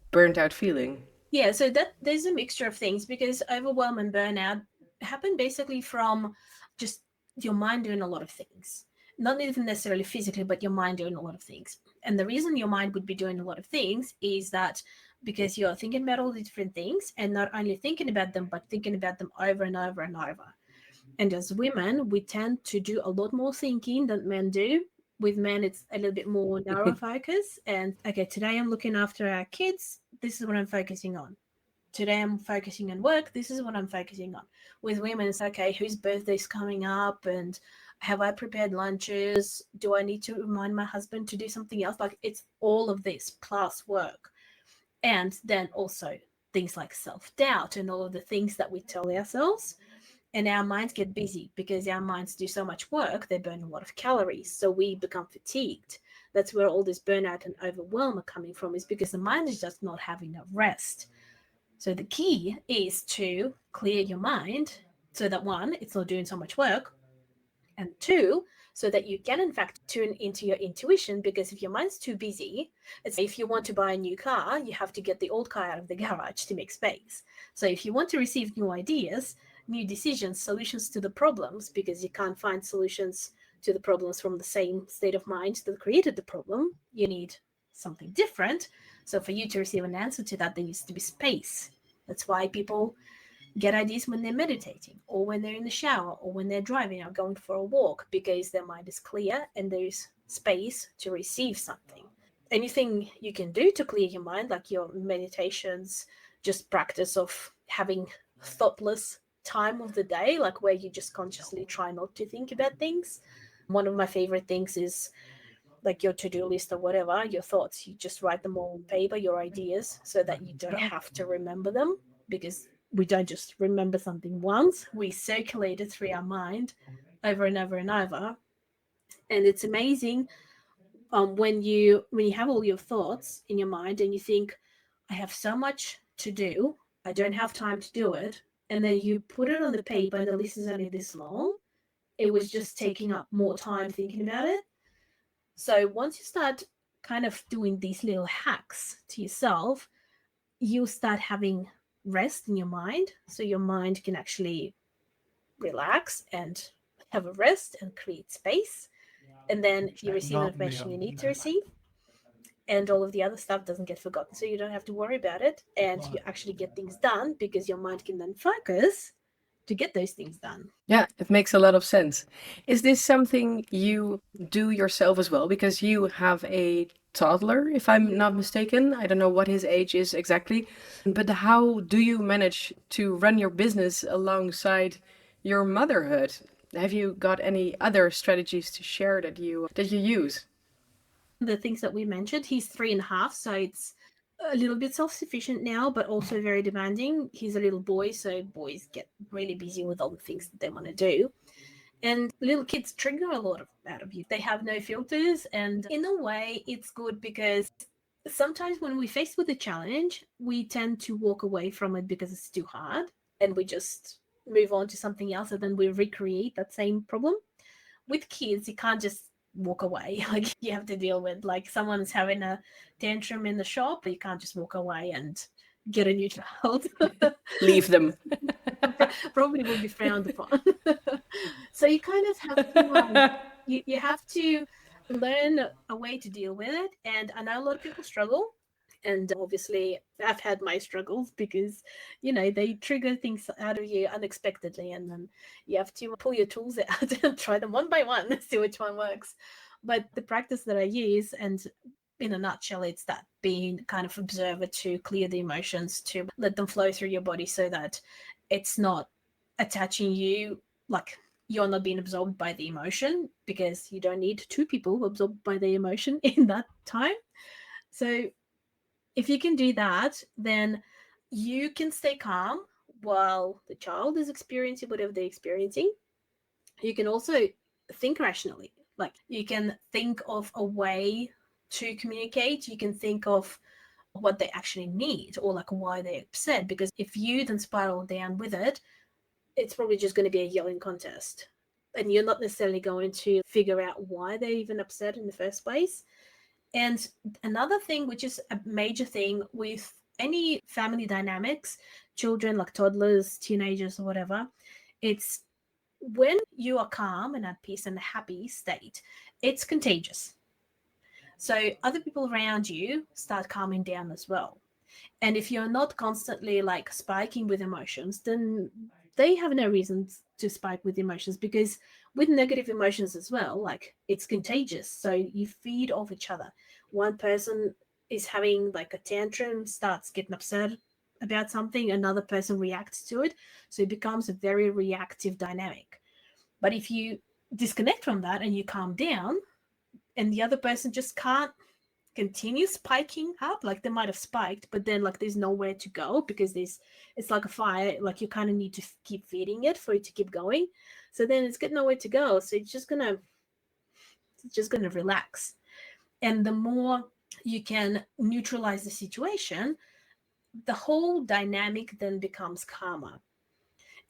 burnt out feeling. Yeah, so that there's a mixture of things, because overwhelm and burnout happen basically from just your mind doing a lot of things. Not even necessarily physically, but your mind doing a lot of things. And the reason your mind would be doing a lot of things is that because you're thinking about all the different things, and not only thinking about them, but thinking about them over and over and over. And as women, we tend to do a lot more thinking than men do. With men, it's a little bit more narrow focus. And okay, today I'm looking after our kids. This is what I'm focusing on. Today I'm focusing on work. This is what I'm focusing on. With women, it's okay, whose birthday's coming up, and have I prepared lunches? Do I need to remind my husband to do something else? Like, it's all of this plus work. And then also things like self doubt and all of the things that we tell ourselves. And our minds get busy because our minds do so much work, they burn a lot of calories. So we become fatigued. That's where all this burnout and overwhelm are coming from, is because the mind is just not having enough rest. So the key is to clear your mind so that one, it's not doing so much work, and two, so that you can in fact tune into your intuition. Because if your mind's too busy, it's if you want to buy a new car, you have to get the old car out of the garage to make space. So if you want to receive new ideas, new decisions, solutions to the problems, because you can't find solutions to the problems from the same state of mind that created the problem, you need something different. So for you to receive an answer to that, there needs to be space. That's why people get ideas when they're meditating, or when they're in the shower, or when they're driving or going for a walk, because their mind is clear and there's space to receive something. Anything you can do to clear your mind, like your meditations, just practice of having thoughtless time of the day, like where you just consciously try not to think about things. One of my favorite things is like your to-do list or whatever, your thoughts, you just write them all on paper, your ideas, so that you don't have to remember them. Because we don't just remember something once, we circulate it through our mind over and over and over. And it's amazing, when you have all your thoughts in your mind and you think, I have so much to do, I don't have time to do it, and then you put it on the paper and the list is only this long, it was just taking up more time thinking about it. So once you start kind of doing these little hacks to yourself, you start having rest in your mind. So your mind can actually relax and have a rest and create space. And then you receive information you need to receive. And all of the other stuff doesn't get forgotten. So you don't have to worry about it. And you actually get things done because your mind can then focus to get those things done. Yeah, it makes a lot of sense. Is this something you do yourself as well? Because you have a toddler, if I'm not mistaken. I don't know what his age is exactly. But how do you manage to run your business alongside your motherhood? Have you got any other strategies to share that you use? The things that we mentioned, he's 3.5, so it's a little bit self-sufficient now, but also very demanding. He's a little boy, so boys get really busy with all the things that they want to do. And little kids trigger a lot out of you. They have no filters, and in a way it's good because sometimes when we're faced with a challenge, we tend to walk away from it because it's too hard, and we just move on to something else, and then we recreate that same problem. With kids, you can't just walk away. Like, you have to deal with, like, someone's having a tantrum in the shop, you can't just walk away and get a new child. Leave them. Probably would be frowned upon. So you kind of have to you have to learn a way to deal with it. And I know a lot of people struggle, and obviously I've had my struggles because they trigger things out of you unexpectedly, and then you have to pull your tools out and try them one by one, see which one works. But the practice that I use, and in a nutshell, it's that being kind of observer to clear the emotions, to let them flow through your body so that it's not attaching you, like you're not being absorbed by the emotion, because you don't need two people absorbed by the emotion in that time. So if you can do that, then you can stay calm while the child is experiencing whatever they're experiencing. You can also think rationally. Like, you can think of a way to communicate. You can think of what they actually need, or like why they're upset. Because if you then spiral down with it, it's probably just going to be a yelling contest. And you're not necessarily going to figure out why they're even upset in the first place. And another thing, which is a major thing with any family dynamics, children like toddlers, teenagers, or whatever, it's when you are calm and at peace and a happy state, it's contagious. So other people around you start calming down as well. And if you're not constantly like spiking with emotions, then they have no reasons to spike with emotions, because with negative emotions as well, like, it's contagious. So you feed off each other. One person is having like a tantrum, starts getting upset about something, another person reacts to it. So it becomes a very reactive dynamic. But if you disconnect from that and you calm down, and the other person just can't continue spiking up, like they might have spiked, but then like there's nowhere to go because there's it's like a fire, like you kind of need to keep feeding it for it to keep going. So then it's got nowhere to go. So it's just gonna relax. And the more you can neutralize the situation, the whole dynamic then becomes calmer.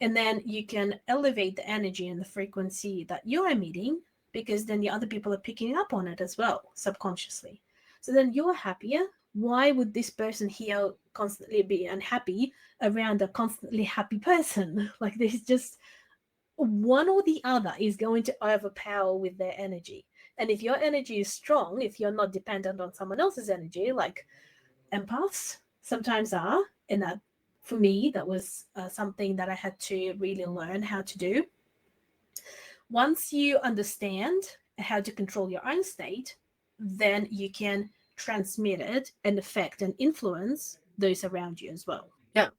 And then you can elevate the energy and the frequency that you're emitting, because then the other people are picking up on it as well subconsciously. So then you're happier. Why would this person here constantly be unhappy around a constantly happy person? Like there's just one or the other is going to overpower with their energy. And if your energy is strong, if you're not dependent on someone else's energy, like empaths sometimes are, and that for me that was something that I had to really learn how to do. Once you understand how to control your own state, then you can transmit it and affect and influence those around you as well. Yeah,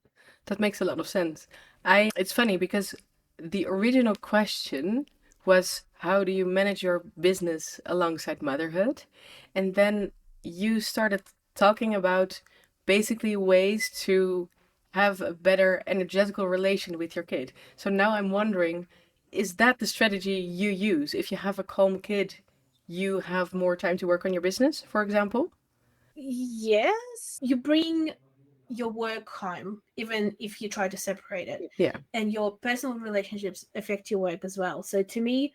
that makes a lot of sense. I It's funny because the original question was how do you manage your business alongside motherhood? And then you started talking about basically ways to have a better energetical relation with your kid. So now I'm wondering, is that the strategy you use? If you have a calm kid, you have more time to work on your business, for example? Yes, you bring your work home, even if you try to separate it, Yeah. and your personal relationships affect your work as well. So to me,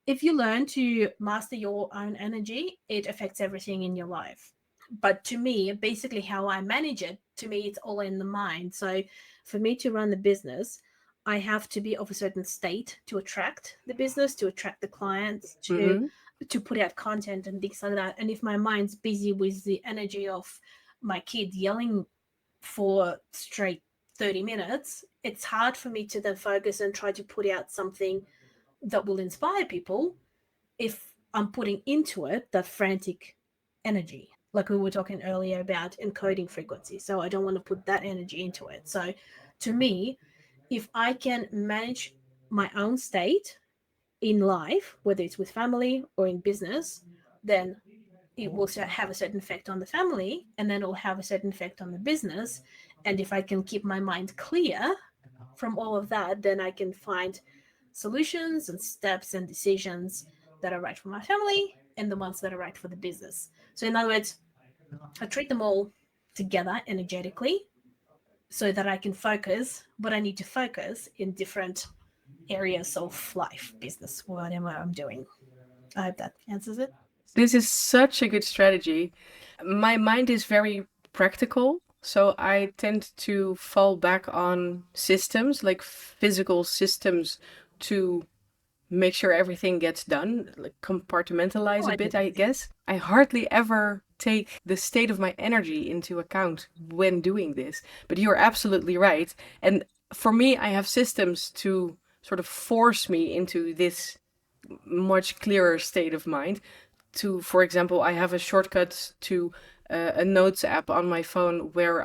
if you learn to master your own energy, it affects everything in your life. But to me, basically, how I manage it, to me, it's all in the mind. So for me to run the business, I have to be of a certain state to attract the business, to attract the clients, Mm-hmm. to put out content and things like that. And if my mind's busy with the energy of my kid yelling for straight 30 minutes, it's hard for me to then focus and try to put out something that will inspire people if I'm putting into it that frantic energy. Like we were talking earlier about encoding frequency. So I don't want to put that energy into it. So to me, if I can manage my own state in life, whether it's with family or in business, then it will have a certain effect on the family, and then it will have a certain effect on the business. And if I can keep my mind clear from all of that, then I can find solutions and steps and decisions that are right for my family and the ones that are right for the business. So, in other words, I treat them all together energetically so that I can focus what I need to focus in different areas of life, business, whatever I'm doing. I hope that answers it. This is such a good strategy. My mind is very practical, so I tend to fall back on systems, like physical systems, to make sure everything gets done, like Oh, compartmentalize a I do bit, that I too. guess. I hardly ever take the state of my energy into account when doing this. But you're absolutely right. And for me, I have systems to sort of force me into this much clearer state of mind. To, for example, I have a shortcut to a notes app on my phone where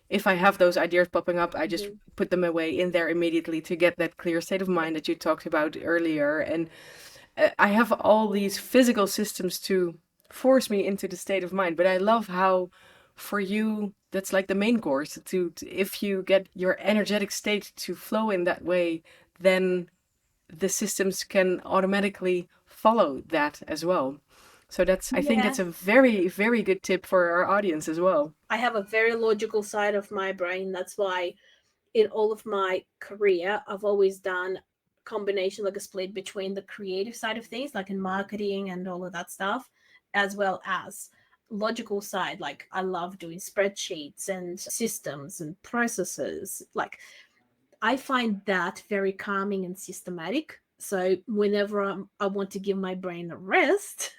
if I have those ideas popping up, I just Mhm. put them away in there immediately to get that clear state of mind that you talked about earlier. And I have all these physical systems to force me into the state of mind. But I love how, for you, that's like the main course. If you get your energetic state to flow in that way, then the systems can automatically follow that as well. So I think Yeah, that's a very, very good tip for our audience as well. I have a very logical side of my brain. That's why in all of my career, I've always done combination, like a split between the creative side of things, like in marketing and all of that stuff, as well as logical side. Like I love doing spreadsheets and systems and processes. Like I find that very calming and systematic. So whenever I want to give my brain a rest,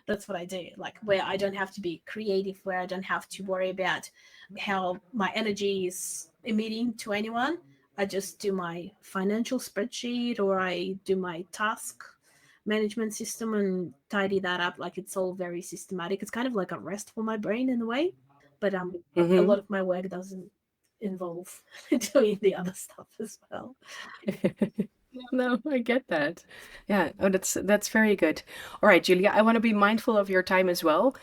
that's what I do. Like where I don't have to be creative, where I don't have to worry about how my energy is emitting to anyone. I just do my financial spreadsheet or I do my task management system and tidy that up. Like it's all very systematic. It's kind of like a rest for my brain in a way. But a Hmm. lot of my work doesn't involve doing the other stuff as well. No, I get that. Yeah, oh, that's very good. All right, Julia, I want to be mindful of your time as well.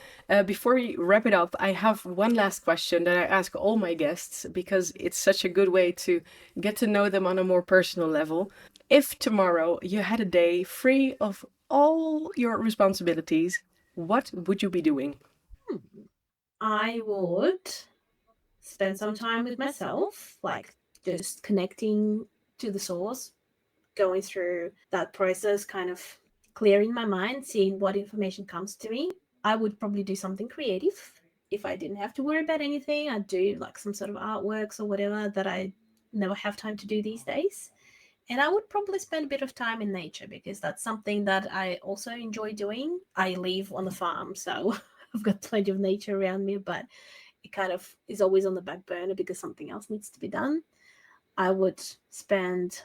Before we wrap it up, I have one last question that I ask all my guests because it's such a good way to get to know them on a more personal level. If tomorrow you had a day free of all your responsibilities, what would you be doing? Hmm. I would spend some time with myself, like just connecting to the source, going through that process, kind of clearing my mind, seeing what information comes to me. I would probably do something creative. If I didn't have to worry about anything, I'd do like some sort of artworks or whatever that I never have time to do these days. And I would probably spend a bit of time in nature because that's something that I also enjoy doing. I live on the farm, so I've got plenty of nature around me, but it kind of is always on the back burner because something else needs to be done. I would spend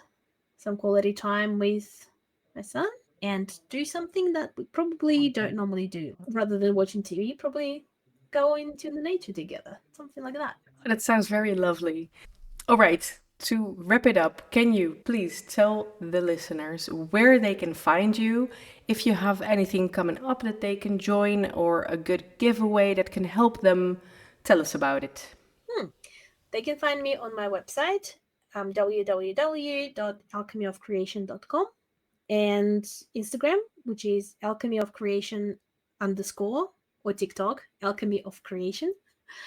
some quality time with my son and do something that we probably don't normally do. Rather than watching TV, probably go into the nature together, something like that. That sounds very lovely. All right, to wrap it up, can you please tell the listeners where they can find you? If you have anything coming up that they can join or a good giveaway that can help them, tell us about it. Hmm. They can find me on my website, www.alchemyofcreation.com, and Instagram, which is alchemyofcreation underscore, or TikTok, alchemy of creation.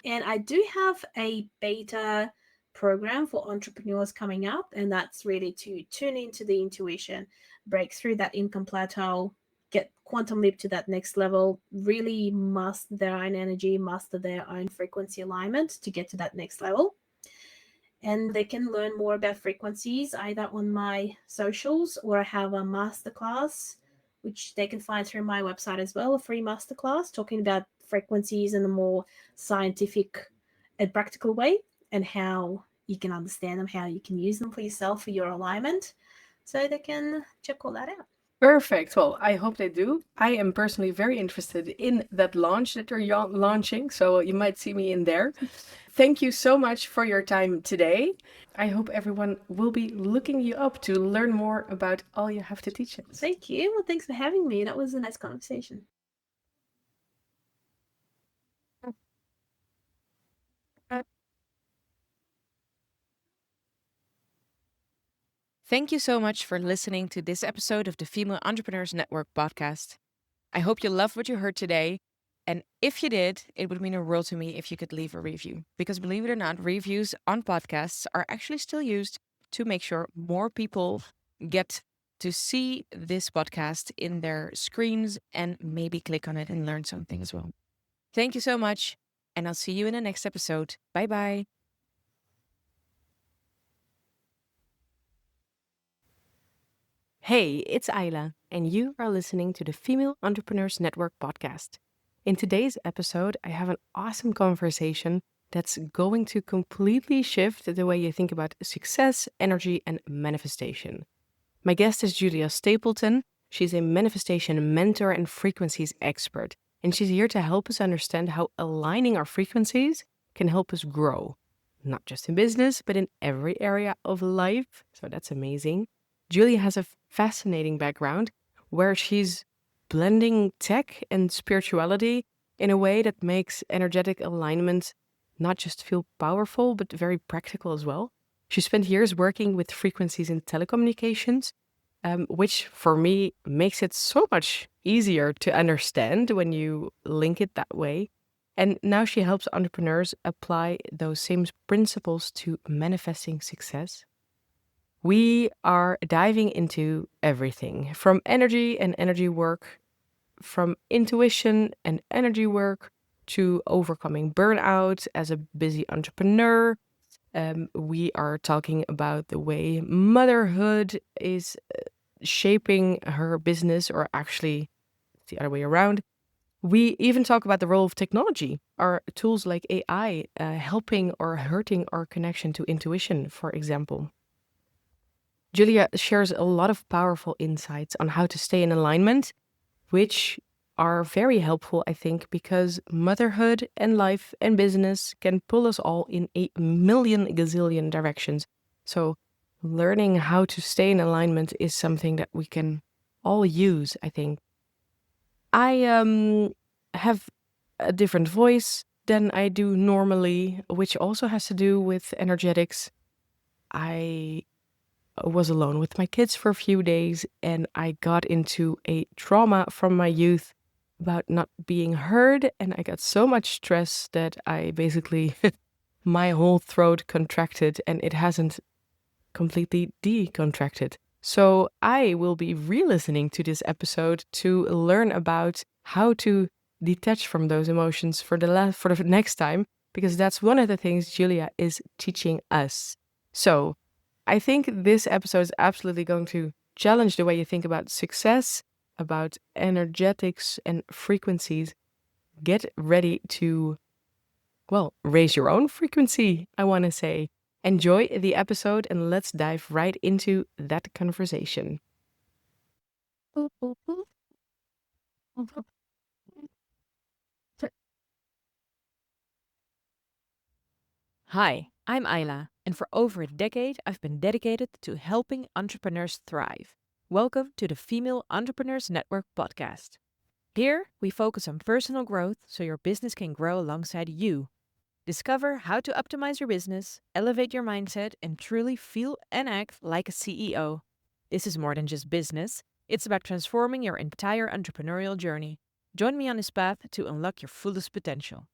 And I do have a beta program for entrepreneurs coming up, and that's really to tune into the intuition, break through that income plateau, get quantum leap to that next level, really master their own energy, master their own frequency alignment to get to that next level. And they can learn more about frequencies either on my socials, or I have a masterclass which they can find through my website as well, a free masterclass talking about frequencies in a more scientific and practical way, and how you can understand them, how you can use them for yourself for your alignment. So they can check all that out. Perfect. Well, I hope they do. I am personally very interested in that launch that you're launching, so you might see me in there. Thank you so much for your time today. I hope everyone will be looking you up to learn more about all you have to teach us. Thank you. Well, thanks for having me. That was a nice conversation. Thank you so much for listening to this episode of the Female Entrepreneurs Network podcast. I hope you loved what you heard today. And if you did, it would mean a world to me if you could leave a review. Because believe it or not, reviews on podcasts are actually still used to make sure more people get to see this podcast in their screens and maybe click on it and learn something as well. Thank you so much. And I'll see you in the next episode. Bye bye. Hey, it's Ayla, and you are listening to the Female Entrepreneurs Network podcast. In today's episode, I have an awesome conversation that's going to completely shift the way you think about success, energy, and manifestation. My guest is Julia Stapleton. She's a manifestation mentor and frequencies expert, and she's here to help us understand how aligning our frequencies can help us grow, not just in business, but in every area of life. So that's amazing. Julia has a fascinating background where she's blending tech and spirituality in a way that makes energetic alignment not just feel powerful, but very practical as well. She spent years working with frequencies in telecommunications, which for me makes it so much easier to understand when you link it that way. And now she helps entrepreneurs apply those same principles to manifesting success. We are diving into everything from energy and energy work, from intuition and energy work to overcoming burnout as a busy entrepreneur. We are talking about the way motherhood is shaping her business, or actually the other way around. We even talk about the role of technology. Are tools like AI helping or hurting our connection to intuition, for example? Julia shares a lot of powerful insights on how to stay in alignment, which are very helpful, I think, because motherhood and life and business can pull us all in a million gazillion directions. So learning how to stay in alignment is something that we can all use, I think. I have a different voice than I do normally, which also has to do with energetics. I was alone with my kids for a few days and I got into a trauma from my youth about not being heard. And I got so much stress that I basically, my whole throat contracted and it hasn't completely decontracted. So I will be re-listening to this episode to learn about how to detach from those emotions for the next time, because that's one of the things Julia is teaching us. So I think this episode is absolutely going to challenge the way you think about success, about energetics and frequencies. Get ready to, well, raise your own frequency, I want to say. Enjoy the episode and let's dive right into that conversation. Hi, I'm Ayla, and for over a decade, I've been dedicated to helping entrepreneurs thrive. Welcome to the Female Entrepreneurs Network podcast. Here, we focus on personal growth so your business can grow alongside you. Discover how to optimize your business, elevate your mindset, and truly feel and act like a CEO. This is more than just business, it's about transforming your entire entrepreneurial journey. Join me on this path to unlock your fullest potential.